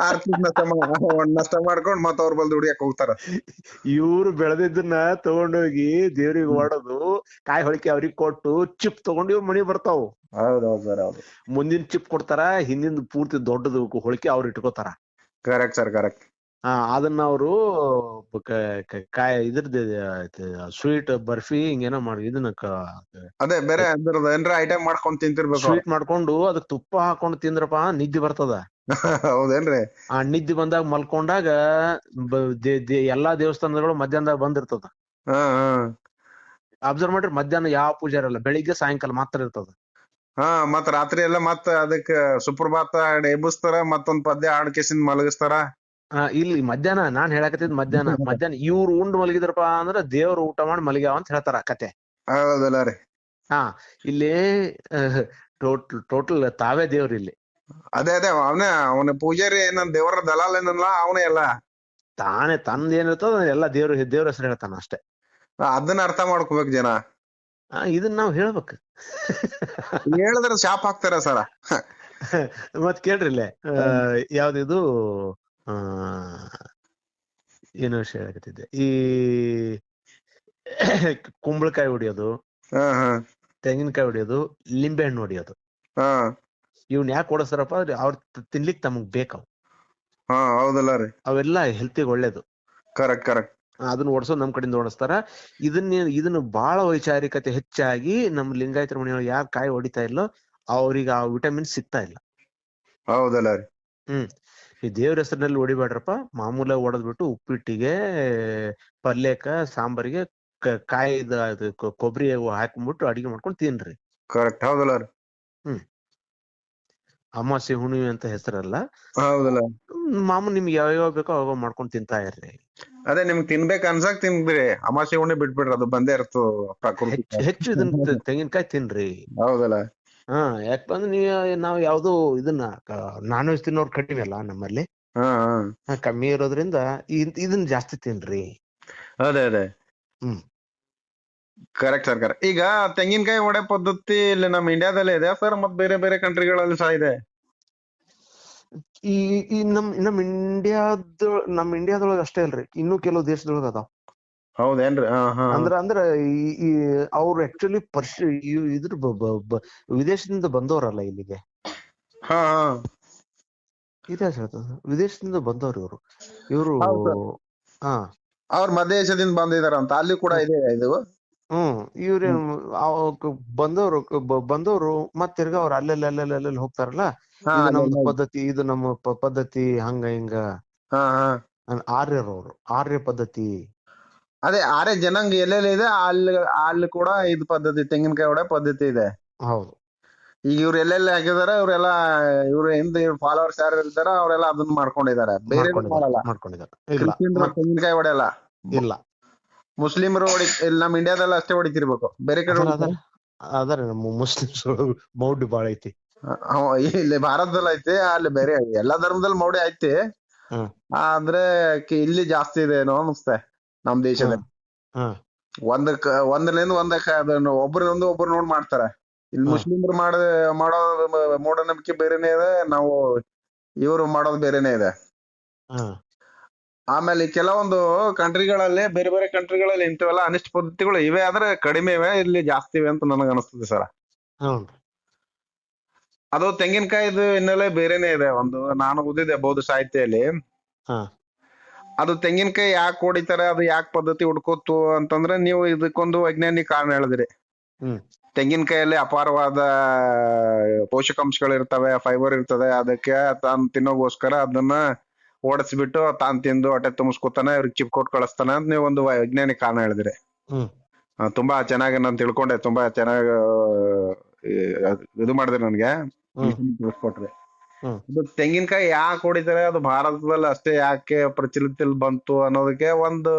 ಆರ್ಥಿಕ ನಷ್ಟ ಮಾಡ್ಕೊಂಡ್ ಮತ್ತ ಅವ್ರ ಬಲ್ ದುಡಿಯಕ್ ಹೋಗ್ತಾರ. ಇವ್ರು ಬೆಳೆದಿದ್ದನ್ನ ತಗೊಂಡೋಗಿ ದೇವ್ರಿಗೆ ಹೊಡೆದು ಕಾಯಿ ಹೊಳಿಕೆ ಅವ್ರಿಗೆ ಕೊಟ್ಟು ಚಿಪ್ ತಗೊಂಡು ಇವ್ ಮನಿ ಬರ್ತಾವು. ಹೌದೌದು ಸರ್, ಹೌದು. ಮುಂದಿನ ಚಿಪ್ ಕೊಡ್ತಾರ, ಹಿಂದಿನ ಪೂರ್ತಿ ದೊಡ್ಡದು ಹೊಳಿಕೆ ಅವ್ರು ಇಟ್ಕೋತಾರ. Correct sir, correct. ಅದನ್ನ ಅವರು ಕಾಯಿ ಇದ್ರದ್ದು ಸ್ವೀಟ್ ಬರ್ಫಿ ಹಿಂಗೇನೋ ಮಾಡಿ ಇದನ್ನ ಅದೇ ಬೇರೆ ಅದ್ರದ್ದು ಏನ್ರ ಐಟಮ್ ಮಾಡ್ಕೊಂಡ್ ತಿಂತಿರ್ಬೇಕು. ಸ್ವೀಟ್ ಮಾಡ್ಕೊಂಡು ಅದಕ್ ತುಪ್ಪ ಹಾಕೊಂಡು ತಿಂದ್ರಪ್ಪ ನಿದ್ದೆ ಬರ್ತದ. ಹೌದೇನ್ರಿ? ಆ ನಿದ್ದೆ ಬಂದಾಗ ಮಲ್ಕೊಂಡಾಗ ಎಲ್ಲಾ ದೇವಸ್ಥಾನಗಳು ಮಧ್ಯಾಹ್ನದಾಗ ಬಂದಿರ್ತದ. ಅಬ್ಸರ್ವ್ ಮಾಡ್ರಿ, ಮಧ್ಯಾಹ್ನ ಯಾವ ಪೂಜೆ ಇರಲ್ಲ, ಬೆಳಿಗ್ಗೆ ಸಾಯಂಕಾಲ ಮಾತ್ರ ಇರ್ತದ. ಮತ್ ರಾತ್ರಿ ಎಲ್ಲ ಮತ್ತ ಅದಕ್ಕ ಸುಪ್ರಭಾತ ಎಬ್ಬಿಸ್ತಾರ, ಮತ್ತೊಂದ್ ಪದ್ಯ ಹಾಡ್ಕೇಸಿಂದ ಮಲಗಿಸ್ತಾರ. ಇಲ್ಲಿ ಮಧ್ಯಾಹ್ನ ನಾನ್ ಹೇಳಕತ್ತಿದ್ ಮಧ್ಯಾಹ್ನ ಇವ್ರು ಉಂಡ್ ಮಲಗಿದ್ರಪ್ಪ ಅಂದ್ರ ದೇವ್ರು ಊಟ ಮಾಡಿ ಮಲಗ್ಯಾವ ಅಂತ ಹೇಳ್ತಾರ ಕತೆ. ಹೌದಲ್ಲ ರೀ? ಇಲ್ಲಿ ಟೋಟಲ್ ತಾವೇ ದೇವ್ರ ಇಲ್ಲಿ. ಅದೇ ಅದೇ, ಅವನ ಪೂಜಾರಿ ನನ್ ದೇವರ ದಲಾಲ್ ಏನಲ್ಲ, ಅವನೇ ಎಲ್ಲ ತಾನೇ ತಂದ ಏನಿರ್ತದ ಎಲ್ಲ ದೇವ್ರ ಹೆಸರು ಹೇಳ್ತಾನ ಅಷ್ಟೇ. ಅದನ್ನ ಅರ್ಥ ಮಾಡ್ಕೋಬೇಕು ಜನ. ಇದನ್ನ ನಾವ್ ಹೇಳ್ಬೇಕು. ಹೇಳಿದ್ರೆ ಶಾಪ್ ಹಾಕ್ತಾರ ಸರ. ಮತ್ ಕೇಳ್ರಿ ಇಲ್ಲೇ ಯಾವ್ದಿದು ಏನೋ ವಿಷಯ ಹೇಳಕತ್ತಿದ್ದೆ. ಈ ಕುಂಬಳಕಾಯಿ ಹೊಡಿಯೋದು, ತೆಂಗಿನಕಾಯಿ ಹೊಡಿಯೋದು, ಲಿಂಬೆ ಹಣ್ಣು ಹೊಡಿಯೋದು, ಇವ್ನ ಯಾಕೆ ಓಡಿಸ್ತಾರಪ್ಪ? ಅವ್ರ ತಿನ್ಲಿಕ್ ತಮಗ್ ಬೇಕಾವ್. ಹೌದಲ್ಲ ರೀ? ಅವೆಲ್ಲ ಹೆಲ್ತಿಗೆ ಒಳ್ಳೇದು. Correct correct. ಅದನ್ನ ಓಡಿಸೋದು ನಮ್ ಕಡೆಯಿಂದ ಓಡಿಸ್ತಾರ. ಇದನ್ನ ಬಹಳ ವೈಚಾರಿಕತೆ ಹೆಚ್ಚಾಗಿ ನಮ್ ಲಿಂಗಾಯತರ ಮನೆಯೊಳಗೆ ಯಾರು ಕಾಯಿ ಹೊಡಿತಾ ಇಲ್ಲೋ ಅವ್ರಿಗೆ ಆ ವಿಟಮಿನ್ ಸಿಗ್ತಾ ಇಲ್ಲ. ಹೌದಲ್ಲ ರೀ? ಈ ದೇವ್ರ ಹೆಸರಿನಲ್ಲಿ ಹೊಡಿಬೇಡ್ರಪ್ಪ, ಮಾಮೂಲಾಗಿ ಹೊಡೆದ್ಬಿಟ್ಟು ಉಪ್ಪಿಟ್ಟಿಗೆ, ಪಲ್ಯಕ್ಕ, ಸಾಂಬಾರಿಗೆ ಕಾಯಿ ಕೊಬ್ಬರಿ ಹಾಕೊಂಡ್ಬಿಟ್ಟು ಅಡಿಗೆ ಮಾಡ್ಕೊಂಡು ತಿನ್ರಿ. ಕರೆಕ್ಟ್. ಹೌದಲ್ಲ ರೀ? ಅಮಾವಾಸ್ಯೆ ಹುಣ್ಣಿಮೆ ಅಂತ ಹೆಸರಲ್ಲ. ಹೌದಲ್ಲ? ಮಾಮೂಲಿ ನಿಮ್ಗೆ ಯಾವ್ಯಾವ ಬೇಕೋ ಅವಾಗ ಮಾಡ್ಕೊಂಡು ತಿಂತಾ ಇರ್ರಿ. ಅದೇ ನಿಮ್ಗೆ ತಿನ್ಬೇಕು ಅನ್ಸಕ್ ತಿನ್ಬಿಡ್ರಿ, ಅಮಾವಾಸ್ಯೆ ಹುಣ್ಣಿ ಬಿಟ್ಬಿಡ್ರಿ, ಅದು ಬಂದೇ ಇರ್ತದ ಪ್ರಕೃತಿ. ಹೆಚ್ಚು ಇದನ್ನ ತೆಂಗಿನಕಾಯಿ ತಿನ್ರಿ. ಹೌದಲ್ಲ? ಯಾಕಂದ್ರೆ ನಾವ್ ಯಾವ್ದು ಇದನ್ನ ನಾನ್ ವೆಜ್ ತಿನ್ನೋರ್ ಕಡಿಮೆ ಅಲ್ಲ ನಮ್ಮಲ್ಲಿ, ಕಮ್ಮಿ ಇರೋದ್ರಿಂದ ಇದನ್ನ ಜಾಸ್ತಿ ತಿನ್ರಿ. ಅದೇ ಅದೇ, ಕರೆಕ್ಟ್ ಸರ್, ಕರೆಕ್ಟ್. ಈಗ ತೆಂಗಿನಕಾಯಿ ಒಡೆ ಪದ್ಧತಿ ಇಲ್ಲಿ ನಮ್ ಇಂಡಿಯಾದಲ್ಲೇ ಇದೆ ಸರ್, ಮತ್ ಬೇರೆ ಬೇರೆ ಕಂಟ್ರಿಗಳಲ್ಲಿ ಸಹ ಇದೆ? ಈ ನಮ್ ಇಂಡಿಯಾದೊಳಗ ಅಷ್ಟೇ ಅಲ್ರಿ, ಇನ್ನೂ ಕೆಲವು ದೇಶದೊಳಗ ಅದಾವ. ಹೌದೇನ್ರಿ? ಅಂದ್ರ ಈ ಅವ್ರು ಆಕ್ಚುಲಿ ಇದ್ರ ವಿದೇಶದಿಂದ ಬಂದವರಲ್ಲ ಇಲ್ಲಿಗೆ. ಇತಿಹಾಸ ಹೇಳ್ತದ, ವಿದೇಶದಿಂದ ಬಂದವ್ರು ಇವ್ರು. ಅವ್ರ ಮಧ್ಯದೇಶದಿಂದ ಬಂದಿದಾರ ಅಂತ ಅಲ್ಲಿ ಕೂಡ ಇದೆ ಇದು. ಇವ್ರ ಬಂದವ್ರು ಮತ್ ತಿರ್ಗಾ ಅವ್ರು ಅಲ್ಲೆಲ್ಲಿ ಹೋಗ್ತಾರಲ್ಲ, ಇದು ನಮ್ದು ಪದ್ಧತಿ, ಇದು ನಮ್ಮ ಪದ್ಧತಿ, ಹಂಗ ಹಿಂಗ. ಆರ್ಯ ಪದ್ಧತಿ. ಅದೇ ಆರ್ಯ ಜನಾಂಗ ಎಲ್ಲೆಲ್ಲಿ ಇದೆ ಅಲ್ಲಿ ಕೂಡ ಇದು ಪದ್ಧತಿ, ತೆಂಗಿನಕಾಯಿ ಹೊಡೆ ಪದ್ಧತಿ ಇದೆ. ಹೌದು. ಈಗ ಇವ್ರು ಎಲ್ಲೆಲ್ಲಿ ಹಾಕಿದಾರ, ಇವ್ರ ಹಿಂದೆ ಫಾಲೋವರ್ಸ್ ಯಾರು ಇರ್ತಾರ ಅವರೆಲ್ಲ ಅದನ್ನ ಮಾಡ್ಕೊಂಡಿದ್ದಾರೆ. ಬೇರೆ ತೆಂಗಿನಕಾಯಿ ಹೊಡೆಯಲ್ಲ. ಇಲ್ಲ, ಮುಸ್ಲಿಮರು ಇಲ್ಲಿ ನಮ್ ಇಂಡಿಯಾದಲ್ಲಿ ಅಷ್ಟೇ ಹೊಡಿತಿರ್ಬೇಕು, ಬೇರೆ ಕಡೆ ಅದರ ನಮ್ಮ ಮುಸ್ಲಿಮ್ಸ್ ಮೌಢ್ಯ ಬಾಳ ಐತಿ. ಇಲ್ಲಿ ಭಾರತದಲ್ಲಿ ಐತಿ, ಅಲ್ಲಿ ಬೇರೆ ಎಲ್ಲಾ ಧರ್ಮದಲ್ಲಿ ಮೌಢ್ಯ ಐತಿ, ಆದ್ರೆ ಇಲ್ಲಿ ಜಾಸ್ತಿ ಇದೆ ಏನೋ ಅನಿಸ್ತೆ ನಮ್ ದೇಶದಲ್ಲಿ. ಒಂದಕ್ಕೆ ಅದನ್ನ ಒಬ್ರು ನೋಡ್ ಮಾಡ್ತಾರೆ. ಇಲ್ಲಿ ಮುಸ್ಲಿಮ್ರು ಮಾಡೋ ಮೂಢನಂಬಿಕೆ ಬೇರೆನೆ ಇದೆ, ನಾವು ಇವ್ರು ಮಾಡೋದು ಬೇರೆನೆ ಇದೆ. ಆಮೇಲೆ ಕೆಲವೊಂದು ಕಂಟ್ರಿಗಳಲ್ಲಿ, ಬೇರೆ ಬೇರೆ ಕಂಟ್ರಿಗಳಲ್ಲಿ ಇಂಥವೆಲ್ಲ ಅನಿಷ್ಟ ಪದ್ಧತಿಗಳು ಇವೆ, ಆದ್ರೆ ಕಡಿಮೆ ಇವೆ, ಇಲ್ಲಿ ಜಾಸ್ತಿ ಇವೆ ಅಂತ ನನಗ ಅನಿಸ್ತದೆ ಸರ್. ಅದು ತೆಂಗಿನಕಾಯಿದು ಹಿನ್ನೆಲೆ ಬೇರೆನೆ ಇದೆ. ನಾನು ಓದಿದೆ ಬೌದ್ಧ ಸಾಹಿತ್ಯದಲ್ಲಿ, ಅದು ತೆಂಗಿನಕಾಯಿ ಯಾಕೆ ಹೊಡಿತಾರೆ, ಅದು ಯಾಕೆ ಪದ್ಧತಿ ಹುಡ್ಕೋತು ಅಂತಂದ್ರೆ, ನೀವು ಇದಕ್ಕೊಂದು ವೈಜ್ಞಾನಿಕ ಕಾರಣ ಹೇಳಿದ್ರಿ. ತೆಂಗಿನಕಾಯಲ್ಲಿ ಅಪಾರವಾದ ಪೋಷಕಾಂಶಗಳು ಇರ್ತವೆ, ಫೈಬರ್ ಇರ್ತದೆ. ಅದಕ್ಕೆ ತಾನು ತಿನ್ನೋಗೋಸ್ಕರ ಅದನ್ನ ಓಡಿಸ್ಬಿಟ್ಟು ತಾನು ತಿಂದು ಹೊಟ್ಟೆ ತುಂಬಿಸ್ಕೊತಾನೆ, ಇವ್ರಿಗೆ ಚಿಪ್ ಕೊಟ್ಟು ಕಳಿಸ್ತಾನೆ ಅಂತ ನೀವು ಒಂದು ವೈಜ್ಞಾನಿಕ ಕಾರಣ ಹೇಳಿದ್ರಿ. ತುಂಬಾ ಚೆನ್ನಾಗಿ ನಾನು ತಿಳ್ಕೊಂಡೆ. ತುಂಬಾ ಚೆನ್ನಾಗಿ ಇದು ಮಾಡಿದ್ರಿ ನನ್ಗೆ, ತಿಳಿಸ್ಕೊಟ್ರಿ. ಇದು ತೆಂಗಿನಕಾಯಿ ಯಾಕೆ ಹೊಡಿತಾರೆ, ಅದು ಭಾರತದಲ್ಲಿ ಅಷ್ಟೇ ಯಾಕೆ ಪ್ರಚಲಿತದಲ್ಲಿ ಬಂತು ಅನ್ನೋದಕ್ಕೆ ಒಂದು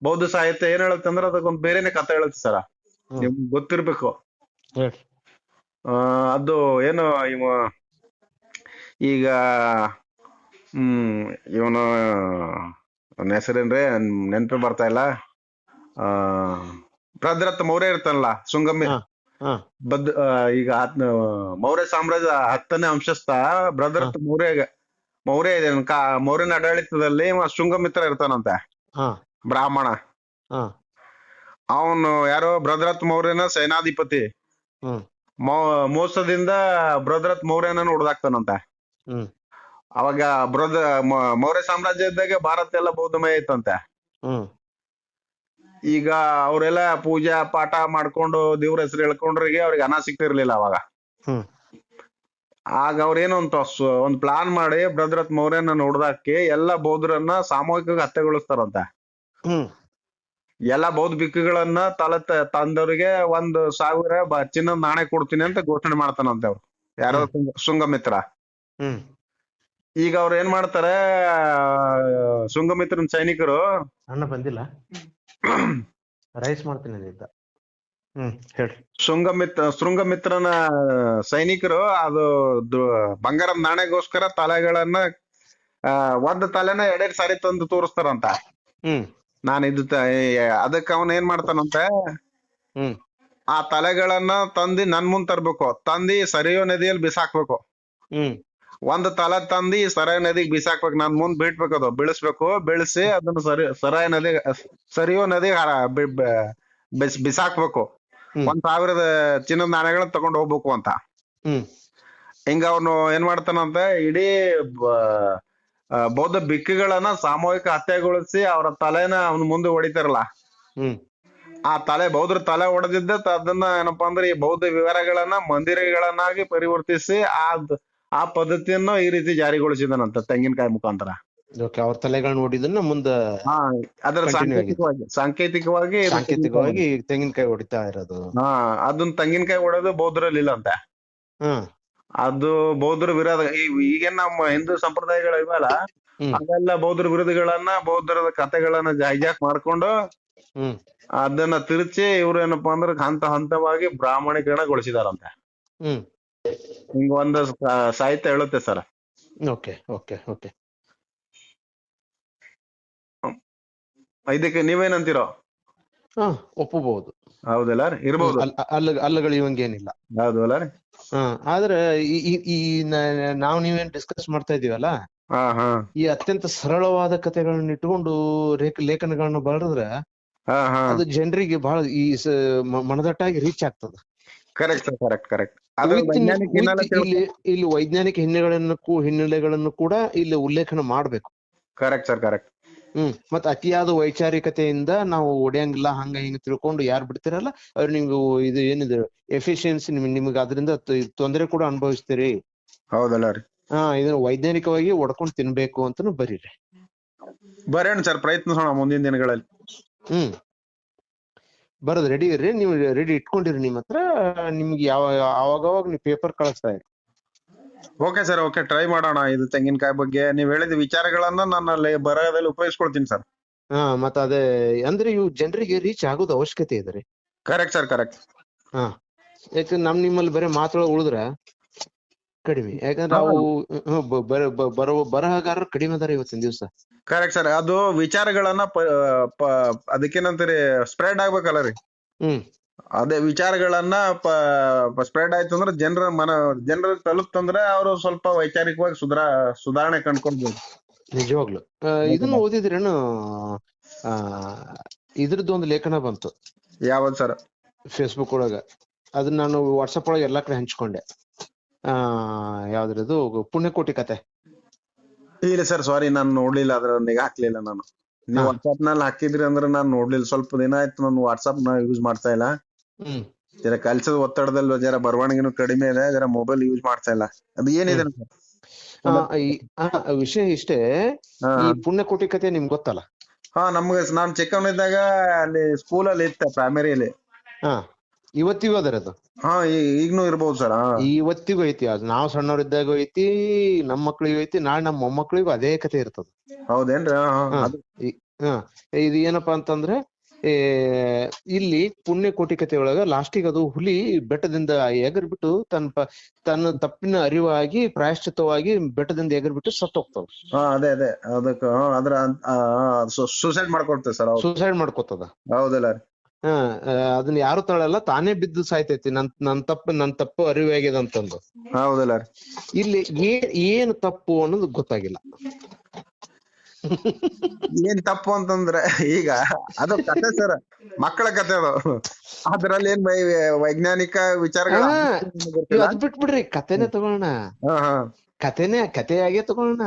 ಬೌದ್ಧ ಸಾಹಿತ್ಯ ಏನ್ ಹೇಳುತ್ತೆ ಅಂದ್ರೆ ಅದಕ್ಕೊಂದು ಬೇರೆನೆ ಕಥೆ ಹೇಳುತ್ತೆ ಸರ. ನಿಮ್ಗೆ ಗೊತ್ತಿರ್ಬೇಕು. ಅದು ಏನು ಈಗ ಇವನು ನನ್ನ ಹೆಸರೇನ್ರಿ ನೆನಪು ಬರ್ತಾ ಇಲ್ಲ. ಭದ್ರತ್ ಮೌರ್ಯ ಇರ್ತಾನಲ್ಲ, ಸುಂಗಮಿ ಈಗ ಮೌರ್ಯ ಸಾಮ್ರಾಜ್ಯ 10ನೇ ವಂಶಸ್ಥ ಭದ್ರತ್ ಮೌರ್ಯ ಇದೆ. ಮೌರ್ಯನ ಆಡಳಿತದಲ್ಲಿ ಶುಂಗಮಿತ್ರ ಇರ್ತಾನಂತೆ, ಬ್ರಾಹ್ಮಣ. ಅವನು ಯಾರೋ ಭದ್ರತ್ ಮೌರ್ಯನ ಸೇನಾಧಿಪತಿ. ಮೋಸದಿಂದ ಭದ್ರತ್ ಮೌರ್ಯನ ಹೊಡೆದಾಕ್ತಾನಂತೆ. ಅವಾಗ ಮೌರ್ಯ ಸಾಮ್ರಾಜ್ಯ ಇದ್ದಾಗ ಭಾರತ ಎಲ್ಲ ಬೌದ್ಧಮಯ ಇತ್ತಂತೆ. ಈಗ ಅವರೆಲ್ಲ ಪೂಜಾ ಪಾಠ ಮಾಡ್ಕೊಂಡು ದೇವ್ರ ಹೆಸರು ಹೇಳ್ಕೊಂಡ್ರಿಗೆ ಅವ್ರಿಗೆ ಅನ್ನ ಸಿಗ್ತಿರ್ಲಿಲ್ಲ ಅವಾಗ. ಆಗ ಅವ್ರೇನು ಒಂದ್ ಪ್ಲಾನ್ ಮಾಡಿ ಭದ್ರತ್ ಮೌರ್ಯನ ಹೊಡೆದಾಕಿ ಎಲ್ಲ ಬೌದ್ಧರನ್ನ ಸಾಮೂಹಿಕವಾಗಿ ಹತ್ಯೆಗೊಳಿಸ್ತಾರಂತೆ. ಎಲ್ಲಾ ಬೌದ್ಧ ಭಿಕ್ಕುಗಳನ್ನ ತಂದವ್ರಿಗೆ 1,000 ಚಿನ್ನದ ನಾಣೆ ಕೊಡ್ತೀನಿ ಅಂತ ಘೋಷಣೆ ಮಾಡ್ತಾನಂತೆ ಅವ್ರು, ಯಾರೋ ಶುಂಗಮಿತ್ರ. ಈಗ ಅವ್ರು ಏನ್ ಮಾಡ್ತಾರೆ, ಶುಂಗಮಿತ್ರನ ಸೈನಿಕರು ಅಣ್ಣ ಬಂದಿಲ್ಲ ರೈಸ್ ಮಾಡ್ತೀನಿ ಶೃಂಗಮಿತ್ರನ ಸೈನಿಕರು ಅದು ಬಂಗಾರದ ನಾಣೆಗೋಸ್ಕರ ತಲೆಗಳನ್ನ ಒಂದ್ ತಲೆನ 2 ಸಾರಿ ತಂದು ತೋರಿಸ್ತಾರಂತ. ನಾನು ಅದಕ್ಕೆ ಅವನ್ ಏನ್ ಮಾಡ್ತಾನಂತೆ, ಆ ತಲೆಗಳನ್ನ ತಂದಿ ನನ್ ಮುಂದ್ ತರ್ಬೇಕು, ತಂದಿ ಸರಿಯೋ ನದಿಯಲ್ಲಿ ಬಿಸಾಕ್ಬೇಕು. ಒಂದ್ ತಲೆ ತಂದಿ ಸರಾಯಿ ನದಿಗೆ ಬಿಸಾಕ್ಬೇಕು, ನನ್ ಮುಂದ್ ಬಿಟ್ಬೇಕು, ಅದು ಬೆಳೆಸ್ಬೇಕು. ಬೆಳೆಸಿ ಅದನ್ನ ಸರಿಯೋ ನದಿ ಬಿಸಾಕ್ಬೇಕು. 1,000 ಚಿನ್ನದ ನಾಣ್ಯಗಳನ್ನ ತಗೊಂಡ್ ಹೋಗ್ಬೇಕು ಅಂತ. ಹಿಂಗ ಅವನು ಏನ್ ಮಾಡ್ತಾನಂತ, ಇಡೀ ಬೌದ್ಧ ಭಿಕ್ಕುಗಳನ್ನ ಸಾಮೂಹಿಕ ಹತ್ಯೆಗೊಳಿಸಿ ಅವರ ತಲೆನ ಅವನ ಮುಂದೆ ಹೊಡಿತಾರಲ್ಲ, ಆ ಬೌದ್ಧರ ತಲೆ ಹೊಡೆದಿದ್ದ ಅದನ್ನ ಏನಪ್ಪಾ ಅಂದ್ರೆ ಈ ಬೌದ್ಧ ವಿಹಾರಗಳನ್ನ ಮಂದಿರಗಳನ್ನಾಗಿ ಪರಿವರ್ತಿಸಿ ಆ ಪದ್ಧತಿಯನ್ನು ಈ ರೀತಿ ಜಾರಿಗೊಳಿಸಿದನಂತ ತೆಂಗಿನಕಾಯಿ ಮುಖಾಂತರ. ಅವ್ರ ತಲೆಗಳನ್ನ ಹೊಡಿದನ್ನ ಮುಂದ ಅದರ ಸಾಂಕೇತಿಕವಾಗಿ ತೆಂಗಿನಕಾಯಿ ಹೊಡಿತಾ ಇರೋದು. ಅದನ್ನ ತೆಂಗಿನಕಾಯಿ ಹೊಡೆದು ಬೌದ್ಧರಲ್ಲಿ ಇಲ್ಲ ಅಂತ. ಅದು ಬೌದ್ಧರ ವಿರೋಧ. ಈಗೇನ್ ನಮ್ಮ ಹಿಂದೂ ಸಂಪ್ರದಾಯಗಳು ಇವಲ್ಲ, ಅದೆಲ್ಲ ಬೌದ್ಧರ ವಿರೋಧಿಗಳನ್ನ, ಬೌದ್ಧರ ಕಥೆಗಳನ್ನ ಹೈಜಾಕ್ ಮಾಡ್ಕೊಂಡು ಅದನ್ನ ತಿರುಚಿ ಇವ್ರು ಏನಪ್ಪಾ ಅಂದ್ರೆ ಹಂತ ಹಂತವಾಗಿ ಬ್ರಾಹ್ಮಣೀಕರಣಗೊಳಿಸಿದಾರಂತೆ. ಹಿಂಗ ಒಂದು ಸಾಹಿತ್ಯ ಹೇಳುತ್ತೆ ಸರ್. ಇದಕ್ಕೆ ನೀವೇನಂತೀರೋ? ಒಪ್ಪಬಹುದು. ಹೌದಲ್ಲ, ಇರ್ಬೋದು. ಅಲ್ಲಗಳಿವಂಗೇನಿಲ್ಲ. ಹೌದು ಅಲ್ಲ ರೀ. ಆದ್ರೆ ನಾವು ನೀವೇನ್ ಡಿಸ್ಕಸ್ ಮಾಡ್ತಾ ಇದೀವಲ್ಲ, ಈ ಅತ್ಯಂತ ಸರಳವಾದ ಕಥೆಗಳನ್ನ ಇಟ್ಕೊಂಡು ಲೇಖನಗಳನ್ನ ಬರೆದ್ರೆ ಅದು ಜನರಿಗೆ ಬಹಳ ಮನದಟ್ಟಾಗಿ ರೀಚ್ ಆಗ್ತದ. ಇಲ್ಲಿ ವೈಜ್ಞಾನಿಕ ಹಿನ್ನೆಲೆಗಳನ್ನು ಕೂಡ ಇಲ್ಲಿ ಉಲ್ಲೇಖನ ಮಾಡ್ಬೇಕು. ಕರೆಕ್ಟ್. ಮತ್ತ ಅತಿಯಾದ ವೈಚಾರಿಕತೆಯಿಂದ ನಾವು ಒಡೆಯಂಗಿಲ್ಲ ಹಂಗ ಹಿಂಗ ತಿಳ್ಕೊಂಡು ಯಾರು ಬಿಡ್ತಿರಲ್ಲ ಅವ್ರು ನಿಮ್ಗೆ ಇದು ಏನಿದೆ ಎಫಿಷಿಯನ್ಸಿ ನಿಮ್ಗೆ ಅದರಿಂದ ತೊಂದರೆ ಕೂಡ ಅನುಭವಿಸ್ತೀರಿ. ಹೌದಲ್ಲ ರೀ. ಇದನ್ನ ವೈಜ್ಞಾನಿಕವಾಗಿ ಒಡ್ಕೊಂಡ್ ತಿನ್ಬೇಕು ಅಂತಾನು ಬರೀರಿ. ಬರೋಣ ಸರ್, ಪ್ರಯತ್ನಿಸೋಣ ಮುಂದಿನ ದಿನಗಳಲ್ಲಿ. ಬರೋದ್ ರೆಡಿ ಇರ್ರಿ, ನೀವು ರೆಡಿ ಇಟ್ಕೊಂಡಿರಿ ನಿಮ್ಮ ಹತ್ರ. ನಿಮ್ಗೆ ಅವಾಗವಾಗ ನೀವು ಪೇಪರ್ ಕಳಿಸ್ತಾ ಇರಿ. ಓಕೆ ಸರ್, ಓಕೆ, ಟ್ರೈ ಮಾಡೋಣ. ಇದು ತೆಂಗಿನಕಾಯಿ ಬಗ್ಗೆ ನೀವ್ ಹೇಳಿದ ವಿಚಾರಗಳನ್ನ ನಾನು ಬರಹದಲ್ಲಿ ಉಪಯೋಗಿಸ್ಕೊಳ್ತೀನಿ ಸರ್. ಮತ್ತ ಅದೇ ಅಂದ್ರೆ ಇವು ಜನರಿಗೆ ರೀಚ್ ಆಗೋದು ಅವಶ್ಯಕತೆ ಇದೆ ರೀ. Correct sir, correct. ಯಾಕಂದ್ರೆ ನಿಮ್ಮಲ್ಲಿ ಬರೀ ಮಾತುಗಳು ಉಳಿದ್ರ ಕಡಿಮೆ. ಯಾಕಂದ್ರೆ ನಾವು ಬರಹಗಾರರು ಕಡಿಮೆ ಅದಾರ ಇವತ್ತಿನ ದಿವಸ. Correct sir. ಅದು ವಿಚಾರಗಳನ್ನ ಅದಕ್ಕೇನಂತೀರಿ, ಸ್ಪ್ರೆಡ್ ಆಗ್ಬೇಕಲ್ಲ ರೀ. ಅದೇ ವಿಚಾರಗಳನ್ನ ಸ್ಪ್ರೆಡ್ ಆಯ್ತು ಅಂದ್ರೆ ಜನರ ತಲುಪ್ತಂದ್ರೆ ಅವರು ಸ್ವಲ್ಪ ವೈಚಾರಿಕವಾಗಿ ಸುಧಾರಣೆ ಕಂಡ್ಕೊಳ್ಬೋದು. ನಿಜವಾಗ್ಲು ಇದನ್ನ ಓದಿದ್ರೇನು? ಇದ್ರದ್ದು ಒಂದು ಲೇಖನ ಬಂತು. ಯಾವ್ದು ಸರ್? ಫೇಸ್ಬುಕ್ ಒಳಗ. ಅದನ್ನ ನಾನು ವಾಟ್ಸಪ್ ಒಳಗೆ ಎಲ್ಲಾ ಕಡೆ ಹಂಚ್ಕೊಂಡೆ. ಯಾವ್ದ್ರದು ಪುಣ್ಯಕೋಟಿ ಕತೆ. ಇಲ್ಲ ಸರ್, ಸಾರಿ, ನಾನು ನೋಡ್ಲಿಲ್ಲ, ಅದ್ರೊಂದಿಗೆ ಹಾಕ್ಲಿಲ್ಲ ನಾನು. ನೀವು ವಾಟ್ಸ್ಆಪ್ ನಲ್ಲಿ ಹಾಕಿದ್ರಿ ಅಂದ್ರೆ ನಾನು ನೋಡ್ಲಿಲ್ಲ. ಸ್ವಲ್ಪ ದಿನ ಆಯ್ತು ನಾನು ವಾಟ್ಸ್ಆಪ್ ನ ಯೂಸ್ ಮಾಡ್ತಾ ಇಲ್ಲ. ಜರ ಕೆಲ್ಸದ ಒತ್ತಡದಲ್ಲಿ ಜರ ಬರವಣಿಗೆನು ಕಡಿಮೆ ಇದೆ, ಜರ ಮೊಬೈಲ್ ಯೂಸ್ ಮಾಡ್ತಾ ಇಲ್ಲ. ಅದು ಏನಿದೆ ವಿಷಯ ಇಷ್ಟೇ. ಈ ಪುಣ್ಯಕೋಟಿ ಕತೆ ನಿಮ್ಗೆ ಗೊತ್ತಲ್ಲ? ನಮ್ಗೆ ನಾನ್ ಚಿಕ್ಕವನಿದ್ದಾಗ ಅಲ್ಲಿ ಸ್ಕೂಲಲ್ಲಿ ಇತ್ತ, ಪ್ರೈಮರಿಯಲ್ಲಿ. ಇವತ್ತಿಗೂ ಅದರದು. ಈಗ್ನೂ ಇರ್ಬೋದು ಸರ್. ಇವತ್ತಿಗೂ ಐತಿ. ಅದು ನಾವು ಸಣ್ಣವರಿದ್ದಾಗ ಐತಿ, ನಮ್ಮ ಮಕ್ಳಿಗೂ ಐತಿ, ನಾಳೆ ನಮ್ಮ ಮೊಮ್ಮಕ್ಳಿಗೂ ಅದೇ ಕತೆ ಇರ್ತದ. ಹೌದೇನ್ರಿ? ಇದು ಏನಪ್ಪಾ ಅಂತಂದ್ರೆ, ಇಲ್ಲಿ ಪುಣ್ಯಕೋಟಿ ಕತೆ ಒಳಗ ಲಾಸ್ಟಿಗೆ ಅದು ಹುಲಿ ಬೆಟ್ಟದಿಂದ ಎಗರ್ ಬಿಟ್ಟು ತನ್ನ ತಪ್ಪಿನ ಅರಿವಾಗಿ ಪ್ರಾಯಶ್ಚಿತ್ತವಾಗಿ ಬೆಟ್ಟದಿಂದ ಎಗರ್ ಬಿಟ್ಟು ಸತ್ತು ಹೋಗ್ತದ. ಅದೇ ಅದಕ್ಕ ಸೂಸೈಡ್ ಮಾಡ್ಕೊಳ್ತೇವೆ ಸರ್. ಸೂಸೈಡ್ ಮಾಡ್ಕೊತದ. ಹೌದಲ್ಲ? ಅದನ್ನ ಯಾರು ತಳಲ್ಲ, ತಾನೇ ಬಿದ್ದು ಸಾಯ್ತೈತಿ. ನನ್ ತಪ್ಪು ಅರಿವಾಗಿದೆ ಅಂತಂದು. ಹೌದಲ್ಲ? ಇಲ್ಲಿ ಏನ್ ತಪ್ಪು ಅನ್ನೋದು ಗೊತ್ತಾಗಿಲ್ಲ. ಏನ್ ತಪ್ಪು ಅಂತಂದ್ರೆ, ಈಗ ಅದು ಕತೆ ಸರ್, ಮಕ್ಕಳ ಕತೆ ಅದು. ಅದ್ರಲ್ಲಿ ಏನ್ ವೈಜ್ಞಾನಿಕ ವಿಚಾರಗಳ ಅದ್ ಬಿಟ್ಬಿಡ್ರಿ, ಕತೆನೆ ತಗೊಳ್ಳೋಣ. ಕತೆಯಾಗೆ ತಗೊಳ್ಳೋಣ.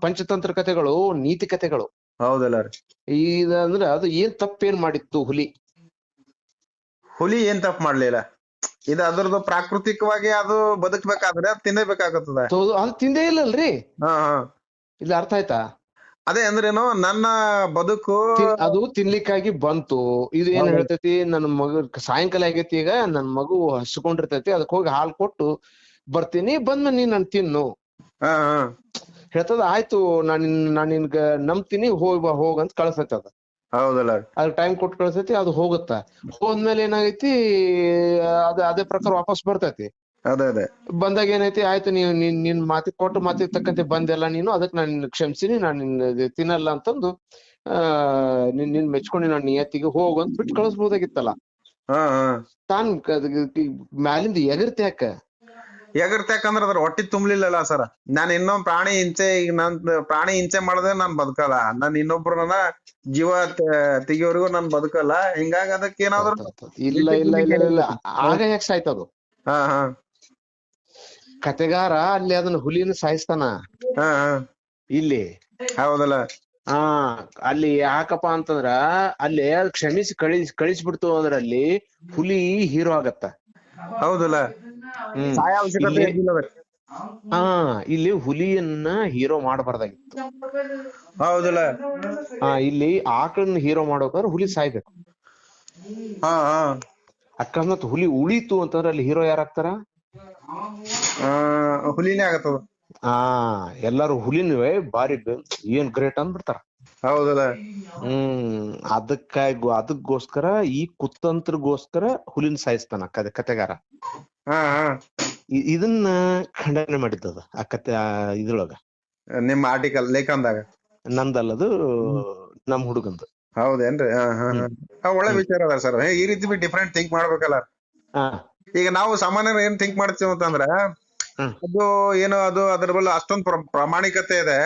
ಪಂಚತಂತ್ರ ಕತೆಗಳು, ನೀತಿ ಕತೆಗಳು. ಹೌದಲ್ಲ? ಇದಂದ್ರೆ ಅದು ಏನ್ ತಪ್ಪೇನ್ ಮಾಡಿತ್ತು ಹುಲಿ? ಏನ್ ತಪ್ಪು ಮಾಡ್ಲಿಲ್ಲ. ಇದು ಅದ್ರದ್ದು ಪ್ರಾಕೃತಿಕವಾಗಿ ಅದು ಬದುಕ್ಬೇಕಾದ್ರೆ ಅದು ತಿನ್ನಬೇಕಾಗತ್ತದ. ಅದು ತಿಂದೇ ಇಲ್ಲಲ್ರಿ. ಇಲ್ಲ, ಅರ್ಥ ಆಯ್ತಾ? ಅದೇ ಅಂದ್ರೇನು, ನನ್ನ ಬದುಕು ಅದು ತಿನ್ಲಿಕ್ಕಾಗಿ ಬಂತು. ಇದು ಏನ್ ಹೇಳ್ತೈತಿ, ನನ್ನ ಮಗು ಸಾಯಂಕಾಲ ಆಗೈತಿ, ಈಗ ನನ್ ಮಗು ಹಸ್ಕೊಂಡಿರ್ತೈತಿ, ಅದಕ್ ಹೋಗಿ ಹಾಲು ಕೊಟ್ಟು ಬರ್ತೀನಿ, ಬಂದ್ಮೇಲೆ ನೀನ್ ನನ್ ತಿನ್ನು ಹೇಳ್ತದ. ಆಯ್ತು, ನಾನ್ ನಿನ್ಗ ನಂಬ್ತೀನಿ, ಹೋಗಂತ ಕಳ್ಸೈತಿ ಅದ. ಹೌದಲ್ಲ? ಅದ್ ಟೈಮ್ ಕೊಟ್ಟು ಕಳ್ಸೈತಿ, ಅದು ಹೋಗುತ್ತ. ಹೋದ್ಮೇಲೆ ಏನಾಗೈತಿ, ಅದೇ ಪ್ರಕಾರ ವಾಪಸ್ ಬರ್ತೈತಿ. ಅದೇ ಬಂದಾಗ ಏನೈತಿ, ಆಯ್ತು ನಿನ್ ಮಾತಿಗೆ ತಕ್ಕಂತೆ ಬಂದೆಲ್ಲ ನೀನು, ಅದಕ್ ನಾನು ನಿನ್ ಕ್ಷಮಿಸಿನಿ, ನಾನ್ ನಿನ್ ತಿನ್ನಲ್ಲ ಅಂತಂದು ನಿನ್ ಮೆಚ್ಕೊಂಡು ನಾನು ನಿಯತ್ತಿಗೆ ಹೋಗಂತ ಬಿಟ್ಟು ಕಳಿಸ್ಬೋದಾಗಿತ್ತಲ್ಲ. ತಾನ್ ಮ್ಯಾಲಿಂದ ಎಗರ್ತ್ಯಾಕಂದ್ರ ಅದ್ರ ಹೊಟ್ಟಿ ತುಂಬ್ಲಿಲ್ಲಲ್ಲ ಸರ್. ನಾನ್ ಇನ್ನೊಂದ್ ಪ್ರಾಣಿ ಹಿಂಸೆ ಮಾಡಿದ್ರೆ ನಾನ್ ಬದುಕಲ್ಲ, ನಾನ್ ಇನ್ನೊಬ್ರನ್ನ ಜೀವ ತೆಗಿಯೋರಿಗೂ ನಾನ್ ಬದುಕಲ್ಲ. ಹಿಂಗಾಗಿ ಅದಕ್ಕೆ ಏನಾದ್ರು ಇಲ್ಲ ಆಗ ಯಾಕೆ ಸಾಯ್ತದು? ಕತೆಗಾರ ಅಲ್ಲಿ ಅದನ್ನ ಹುಲಿನ ಸಾಯಿಸ್ತಾನ. ಇಲ್ಲಿ ಹೌದಲ್ಲ? ಅಲ್ಲಿ ಯಾಕಪ್ಪ ಅಂತಂದ್ರ, ಅಲ್ಲಿ ಕ್ಷಮಿಸಿ ಕಳಿಸ್ಬಿಡ್ತು ಅಂದ್ರ ಅಲ್ಲಿ ಹುಲಿ ಹೀರೋ ಆಗತ್ತ. ಹೌದಲ್ಲ? ಇಲ್ಲಿ ಹುಲಿಯನ್ನ ಹೀರೋ ಮಾಡಬಾರ್ದಾಗಿತ್ತು. ಹೌದಲ್ಲ? ಇಲ್ಲಿ ಆಕಳನ್ನ ಹೀರೋ ಮಾಡೋಕಾದ್ರೆ ಹುಲಿ ಸಾಯ್ಬೇಕು. ಅಕಸ್ಮಾತ್ ಹುಲಿ ಉಳಿತು ಅಂತಂದ್ರೆ ಅಲ್ಲಿ ಹೀರೋ ಯಾರಾಗ್ತಾರ? ಹುಲಿನೇ ಆಗತ್ತದ. ಎಲ್ಲಾರು ಹುಲಿನವೇ ಬಾರಿ ಏನ್ ಗ್ರೇಟ್ ಅಂದ್ಬಿಡ್ತಾರ. ಹೌದಲ್ಲ? ಅದಕ್ಕೋಸ್ಕರ ಈ ಕುತಂತ್ರಗೋಸ್ಕರ ಹುಲಿನ ಸಾಯಿಸ್ತಾನ ಕತೆಗಾರ. ಇದನ್ನ ಖಂಡನೆ ಮಾಡಿದ್ದದ ಆ ಕತೆ ಇದ್ರೊಳಗ. ನಿಮ್ಮ ಆರ್ಟಿಕಲ್ ಲೇಖನದಾಗ? ನಂದಲ್ಲದು, ನಮ್ ಹುಡುಗಂದು. ಹೌದೇನ್ರಿ? ಒಳ್ಳೆ ವಿಚಾರ ಅದ ಸರ್. ಈ ರೀತಿ ಡಿಫ್ರೆಂಟ್ ಥಿಂಕ್ ಮಾಡ್ಬೇಕಲ್ಲ. ಈಗ ನಾವು ಸಾಮಾನ್ಯ ಏನ್ ಥಿಂಕ್ ಮಾಡ್ತೀವಿ ಅಂತಂದ್ರ, ಅದು ಏನೋ ಅದು ಅದ್ರ ಬಲ್ಲ ಅಷ್ಟೊಂದ್ ಪ್ರಾಮಾಣಿಕತೆ ಇದೆ,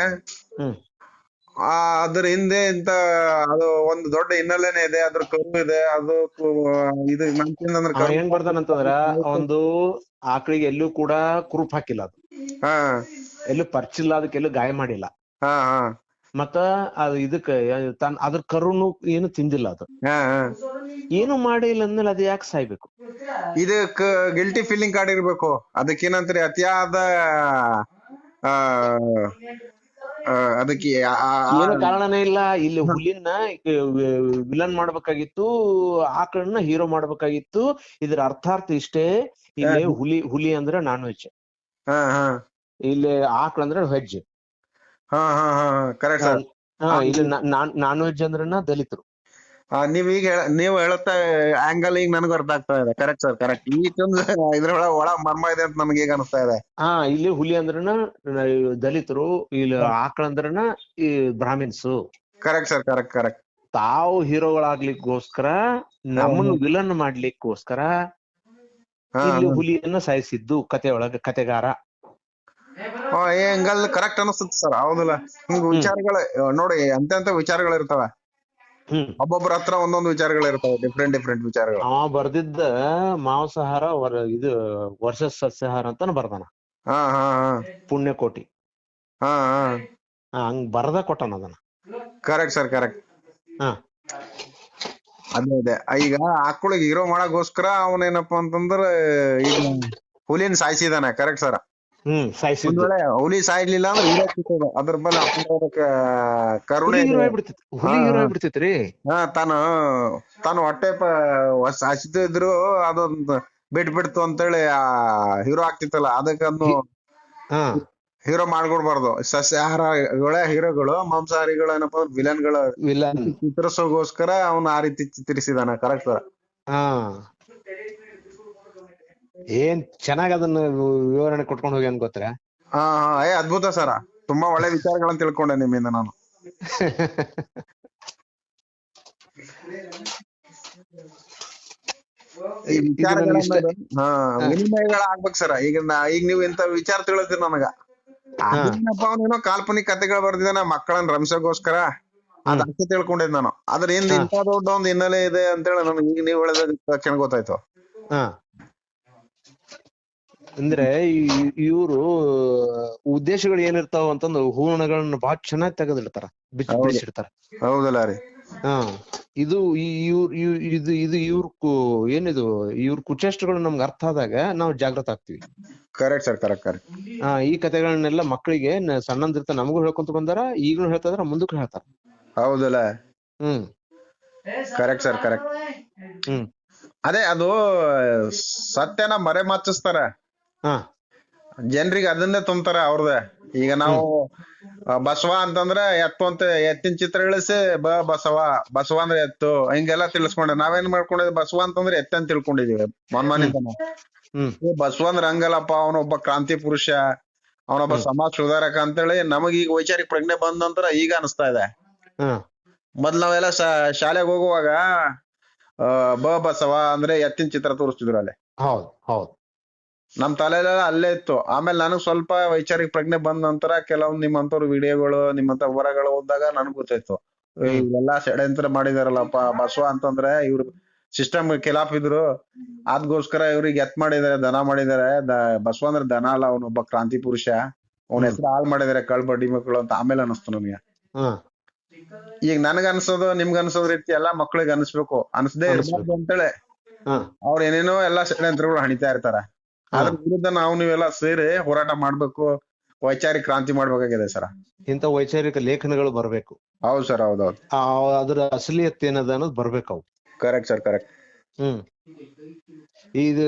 ಅದ್ರ ಹಿಂದೆ ಇಂತ ಅದು ಒಂದು ದೊಡ್ಡ ಹಿನ್ನೆಲೆನೆ ಇದೆ, ಅದ್ರ ಕರು ಇದೆ, ಅದು ಇದು ಏನ್ ಬರ್ತಾನಂತಂದ್ರ, ಒಂದು ಆಕಳಿಗೆ ಎಲ್ಲೂ ಕೂಡ ಕುರುಪ್ ಹಾಕಿಲ್ಲ, ಅದು ಎಲ್ಲೂ ಪರ್ಚಿಲ್ಲ, ಅದಕ್ಕೆ ಎಲ್ಲೂ ಗಾಯ ಮಾಡಿಲ್ಲ. ಮತ್ತ ಅದು ಇದಕ್ಕ ಅದ್ರ ಕರುನು ಏನು ತಿಂದಿಲ್ಲ, ಅದು ಏನು ಮಾಡಿಲ್ಲ ಅಂದ್ಮೇಲೆ ಅದು ಯಾಕೆ ಸಾಯ್ಬೇಕು? ಇದಕ್ಕ ಗಿಲ್ಟಿ ಫೀಲಿಂಗ್ ಕಾರ್ಡ್ ಇರ್ಬೇಕು. ಅದಕ್ಕೇನಂತ್ರಿ, ಅತಿಯಾದ ಅದಕ್ಕೆ ಏನು ಕಾರಣನೇ ಇಲ್ಲ. ಇಲ್ಲಿ ಹುಲಿನ ವಿಲನ್ ಮಾಡ್ಬೇಕಾಗಿತ್ತು, ಆಕಳನ್ನ ಹೀರೋ ಮಾಡ್ಬೇಕಾಗಿತ್ತು. ಇದ್ರ ಅರ್ಥಾರ್ಥ ಇಷ್ಟೇ, ಇಲ್ಲಿ ಹುಲಿ ಅಂದ್ರೆ ನಾನ್ ವೆಜ್, ಇಲ್ಲಿ ಆಕಳ ಅಂದ್ರೆ ವೆಜ್. Correct sir. ಇಲ್ಲಿ ನಾನ್ ವೆಜ್ ಅಂದ್ರನ ದಲಿತರು. ನೀವು ಹೇಳುತ್ತ ಆಂಗಲ್ ಈಗ ನನಗೂ ಅರ್ಥ ಆಗ್ತಾ ಇದೆ. Correct sir, correct. ಇದ್ರೊಳಗ ಒಳ ಮರ್ಮ ಇದೆ ಅಂತ ನಮ್ಗೆ ಈಗ ಅನಿಸ್ತಾ ಇದೆ. ಇಲ್ಲಿ ಹುಲಿ ಅಂದ್ರನ ದಲಿತರು, ಇಲ್ಲಿ ಆಕಳ ಅಂದ್ರನ ಈ ಬ್ರಾಹ್ಮಿನ್ಸು. Correct sir, correct. ತಾವು ಹೀರೋಗಳಾಗ್ಲಿಕ್ಕೋಸ್ಕರ, ನಮ್ಮನ್ನು ವಿಲನ್ ಮಾಡ್ಲಿಕ್ಕೋಸ್ಕರ ಇಲ್ಲಿ ಹುಲಿಯನ್ನ ಸಾಯಿಸಿದ್ದು ಕತೆಯೊಳಗ ಕತೆಗಾರ. ಹೆಂಗಲ್ ಕರೆಕ್ಟ್ ಅನಿಸ್ತದ ಸರ್. ಹೌದಲ್ಲ? ಹಿಂಗ ವಿಚಾರಗಳ ನೋಡಿ, ಅಂತ ವಿಚಾರಗಳು ಇರ್ತಾವ. ಒಬ್ಬೊಬ್ಬರ ಹತ್ರ ಒಂದೊಂದು ವಿಚಾರಗಳು ಇರ್ತಾವ, ಡಿಫ್ರೆಂಟ್ ವಿಚಾರಗಳು. ಬರ್ದಿದ್ದ ಮಾಂಸಾಹಾರ ಇದು ವರ್ಸಸ್ ಸಸ್ಯಾಹಾರ ಅಂತಾನು ಬರ್ದಾನ. ಪುಣ್ಯಕೋಟಿ ಹಂಗ್ ಬರ್ದ ಕೊಟ್ಟಾನ ಅದನ್ನ. Correct sir, correct. ಅದೇ ಅದೇ ಈಗ ಆಕಳಿಗೆ ಹೀರೋ ಮಾಡಕ್ಕೋಸ್ಕರ ಅವನೇನಪ್ಪಾ ಅಂತಂದ್ರ ಈಗ ಹುಲಿನ ಸಾಯಿಸಿದಾನೆ. Correct sir. ಒಂದ್ ಸಾಯಿಸಿದ್ದು ವೇಳೆ ಹುಲಿ ಸಾಯ್ಲಿಲ್ಲ ಅಂದ್ರೆ ಹೀರೋ ಸಿಗ್ತದ. ಅದ್ರ ಬಲ್ಲ ಅದಕ್ಕೆ ಕರುಣೆ ಹುಲಿ ಇದೆ. ಹೀರೋ ಆಗ್ಬಿಡ್ತೈತಿ, ಹಾ ಹುಲಿ ಹೀರೋ ಆಗ್ಬಿಡ್ತೈತ್ರಿ. ಹಾ ತಾನು ಹೊಟ್ಟೆ ಹಸಿದ್ರು ಅದೊಂದು ಬಿಟ್ಬಿಡ್ತು ಅಂತೇಳಿ ಆ ಹೀರೋ ಆಗ್ತಿತ್ತಲ್ಲ, ಅದಕ್ಕನ್ನು ಹಾ ಹೀರೋ ಮಾಡ್ಕೊಡ್ಬಾರ್ದು. ಸಸ್ಯಾಹಾರಗಳೇ ಹೀರೋಗಳು, ಮಾಂಸಾಹಾರಿಗಳು ಏನಪ್ಪಾ ವಿಲನ್ಗಳು ವಿಲನ್. ಚಿತ್ರಿಸೋಗೋಸ್ಕರ ಅವನು ಆ ರೀತಿ ಚಿತ್ರಿಸಿದಾನ. Correct sir. ಹಾ ಏನ್ ಚೆನ್ನಾಗ್ ಅದನ್ನ ವಿವರಣೆ ಕೊಟ್ಕೊಂಡು ಹೋಗಿ ಅನ್ ಗೊತ್ತಾ. ಹಾ ಹಾ ಅದ್ಭುತ ಸರ. ತುಂಬಾ ಒಳ್ಳೆ ವಿಚಾರಗಳನ್ನ ತಿಳ್ಕೊಂಡೆ ನಿಮ್ಮಿಂದ ನಾನು. ಈ ವಿಚಾರಗಳನ್ನ ವಿನಿಮಯಗಳಾಗ್ಬೇಕು ಸರ. ಈಗ ನೀವು ಇಂತ ವಿಚಾರ ತಿಳಿದ್ರಿ ನನಗ. ಅದೇನಪ್ಪ ಅವನೇನೋ ಕಾಲ್ಪನಿಕ ಕಥೆಗಳು ಬರ್ದಿದ್ದಾನ ಮಕ್ಕಳನ್ನ ರಂಸಗೋಸ್ಕರ, ಅದಕ್ಕೆ ತಿಳ್ಕೊಂಡಿದ್ ನಾನು. ಅದ್ರ ಹಿಂದ ಇಂತ ದೊಡ್ಡ ಒಂದು ಹಿನ್ನೆಲೆ ಇದೆ ಅಂತೇಳಿ ನನಗೆ ಈಗ ನೀವ್ ಹೇಳಿದ ತಕ್ಷಣ ಗೊತ್ತಾಯ್ತು. ಅಂದ್ರೆ ಇವ್ರು ಉದ್ದೇಶಗಳು ಏನಿರ್ತಾವ ಅಂತಂದು ಹೂರಣಗಳನ್ನ ಬಹಳ ಚೆನ್ನಾಗಿ ತೆಗೆದಿಡ್ತಾರ, ಬಿಡಿಸಿಡ್ತಾರ. ಹೌದಲ್ಲ ರೀ. ಇದು ಇವ್ರ ಏನಿದು ಇವ್ರ ಕುಚೇಷ್ಟಗಳು ನಮ್ಗೆ ಅರ್ಥ ಆದಾಗ ನಾವು ಜಾಗೃತ ಆಗ್ತಿವಿ. Correct sir, correct correct. ಈ ಕಥೆಗಳನ್ನೆಲ್ಲ ಮಕ್ಕಳಿಗೆ ಸಣ್ಣಂದಿರ್ತ ನಮಗೂ ಹೇಳ್ಕೊಂತ ಬಂದಾರ, ಈಗಲೂ ಹೇಳ್ತಾರ, ಮುಂದಕ್ಕೂ ಹೇಳ್ತಾರ. ಹೌದಲ್ಲ. Correct sir, correct. ಅದೇ ಅದು ಸತ್ಯನ ಮರೆ ಮಾಚಿಸ್ತಾರ, ಜನರಿಗೆ ಅದನ್ನೇ ತುಂಬ್ತಾರ ಅವ್ರದೇ. ಈಗ ನಾವು ಬಸವ ಅಂತಂದ್ರೆ ಎತ್ತು ಅಂತ ಎತ್ತಿನ ಚಿತ್ರ ಇಳಿಸಿ ಬಸವ ಅಂದ್ರೆ ಎತ್ತು ಹಿಂಗೆಲ್ಲಾ ತಿಳಿಸ್ಕೊಂಡೆ. ನಾವೇನ್ ಮಾಡ್ಕೊಂಡಿದ್ವಿ, ಬಸವ ಅಂತಂದ್ರೆ ಎತ್ತ ಅಂತ ತಿಳ್ಕೊಂಡಿದೀವಿ ಮನ್ಮನಿತನ. ಬಸವ ಅಂದ್ರೆ ಹಂಗಲ್ಲಪ್ಪ, ಅವನೊಬ್ಬ ಕ್ರಾಂತಿ ಪುರುಷ, ಅವನೊಬ್ಬ ಸಮಾಜ ಸುಧಾರಕ ಅಂತೇಳಿ ನಮಗ್ ಈಗ ವೈಚಾರಿಕ ಪ್ರಜ್ಞೆ ಬಂದ ನಂತರ ಈಗ ಅನಿಸ್ತಾ ಇದೆ. ಮೊದ್ಲು ನಾವೆಲ್ಲ ಶಾಲೆಗೆ ಹೋಗುವಾಗ ಬಸವ ಅಂದ್ರೆ ಎತ್ತಿನ ಚಿತ್ರ ತೋರಿಸ್ತಿದ್ರು ಅಲ್ಲೇ. ಹೌದು ಹೌದು. ನಮ್ ತಲೆಲೆಲ್ಲ ಅಲ್ಲೇ ಇತ್ತು. ಆಮೇಲೆ ನನಗ್ ಸ್ವಲ್ಪ ವೈಚಾರಿಕ ಪ್ರಜ್ಞೆ ಬಂದ ನಂತರ ಕೆಲವೊಂದ್ ನಿಮ್ಮಂತವ್ರ ವಿಡಿಯೋಗಳು, ನಿಮ್ಮಂತ ವಿವರಗಳು ಓದಿದಾಗ ನನ್ಗ್ ಗೊತ್ತಾಯ್ತು, ಇವೆಲ್ಲಾ ಷಡ್ಯಂತ್ರ ಮಾಡಿದಾರಲ್ಲಪ್ಪ. ಬಸವ ಅಂತಂದ್ರೆ ಇವ್ರು ಸಿಸ್ಟಮ್ ಖಿಲಾಫ್ ಇದ್ರು, ಅದ್ಗೋಸ್ಕರ ಇವ್ರಿಗೆ ಎತ್ ಮಾಡಿದಾರೆ, ದನ ಮಾಡಿದಾರೆ. ಬಸವ ಅಂದ್ರೆ ದನ ಅಲ್ಲ, ಅವನೊಬ್ಬ ಕ್ರಾಂತಿ ಪುರುಷ, ಅವನ ಹೆಸರು ಹಾಳು ಮಾಡಿದಾರೆ ಕಳ್ಬಡ್ಡಿ ಮಕ್ಕಳು ಅಂತ ಆಮೇಲೆ ಅನಿಸ್ತು ನಮ್ಗೆ. ಈಗ ನನ್ಗ ಅನ್ಸೋದು ನಿಮ್ಗ ಅನ್ಸೋದ್ ರೀತಿ ಎಲ್ಲಾ ಮಕ್ಳಿಗೆ ಅನ್ಸ್ಬೇಕು, ಅನ್ಸದೇ ಇರ್ಬಾರ್ದು ಅಂತೇಳಿ ಅವ್ರ ಏನೇನೋ ಎಲ್ಲಾ ಷಡ್ಯಂತ್ರಗಳು ಹಣಿತಾ ಇರ್ತಾರ. ಅದ್ರ ವಿರುದ್ಧ ನಾವು ನೀವೆಲ್ಲ ಸೇರಿ ಹೋರಾಟ ಮಾಡ್ಬೇಕು, ವೈಚಾರಿಕ ಕ್ರಾಂತಿ ಮಾಡ್ಬೇಕಾಗಿದೆ ಸರ್. ಇಂತ ವೈಚಾರಿಕ ಲೇಖನಗಳು ಬರ್ಬೇಕು. ಹೌದು ಸರ್, ಹೌದೌದು. ಅದ್ರ ಅಸಲಿಯತ್ ಏನದ ಅನ್ನೋದು ಬರ್ಬೇಕು ಅವು. Correct sir, correct. ಇದು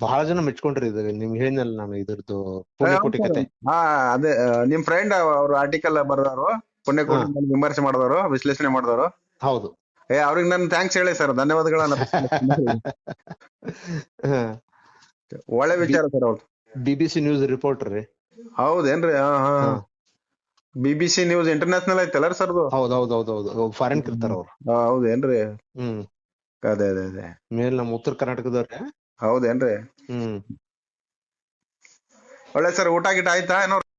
ಬಹಳ ಜನ ಮೆಚ್ಕೊಂಡ್ರಿ ಇದು ನಿಮ್ಗೆ ಹೇಳಿನಲ್ಲ ನಾನು ಇದ್ರದ್ದು ಪುಣ್ಯಕೋಟಿ ಕತೆ. ಅದೇ ನಿಮ್ ಫ್ರೆಂಡ್ ಅವ್ರು ಆರ್ಟಿಕಲ್ ಬರ್ದವ್ರು, ಪುಣ್ಯಕೋಟಿ ವಿಮರ್ಶೆ ಮಾಡಿದವರು, ವಿಶ್ಲೇಷಣೆ ಮಾಡಿದವರು. ಹೌದು. ಅವ್ರಿಗೆ ನನ್ ಥ್ಯಾಂಕ್ಸ್ ಹೇಳಿ ಸರ್, ಧನ್ಯವಾದಗಳನ್ನ. ಒಳ್ಳೆ ವಿಚಾರ ಸರ್ ಅವ್ರು. BBC ನ್ಯೂಸ್ ರಿಪೋರ್ಟರ್ ರೀ. ಹೌದೇನ್ರಿ? BBC ನ್ಯೂಸ್ ಇಂಟರ್ನ್ಯಾಷನಲ್ ಐತಲ್ಲ ಸರ್? ಹೌದೌದೌದೌದು, ಫಾರಿನ್ ಇರ್ತಾರ ಅವ್ರು. ಹೌದೇನ್ರಿ? ಅದೇ ಅದೇ ಅದೇ ಮೇಲ್ ನಮ್ಮ ಉತ್ತರ ಕರ್ನಾಟಕದವ್ರೆ. ಹೌದೇನ್ರಿ? ಒಳ್ಳೆ ಸರ್. ಊಟ ಗಿಟ ಆಯ್ತಾ ಏನೋ?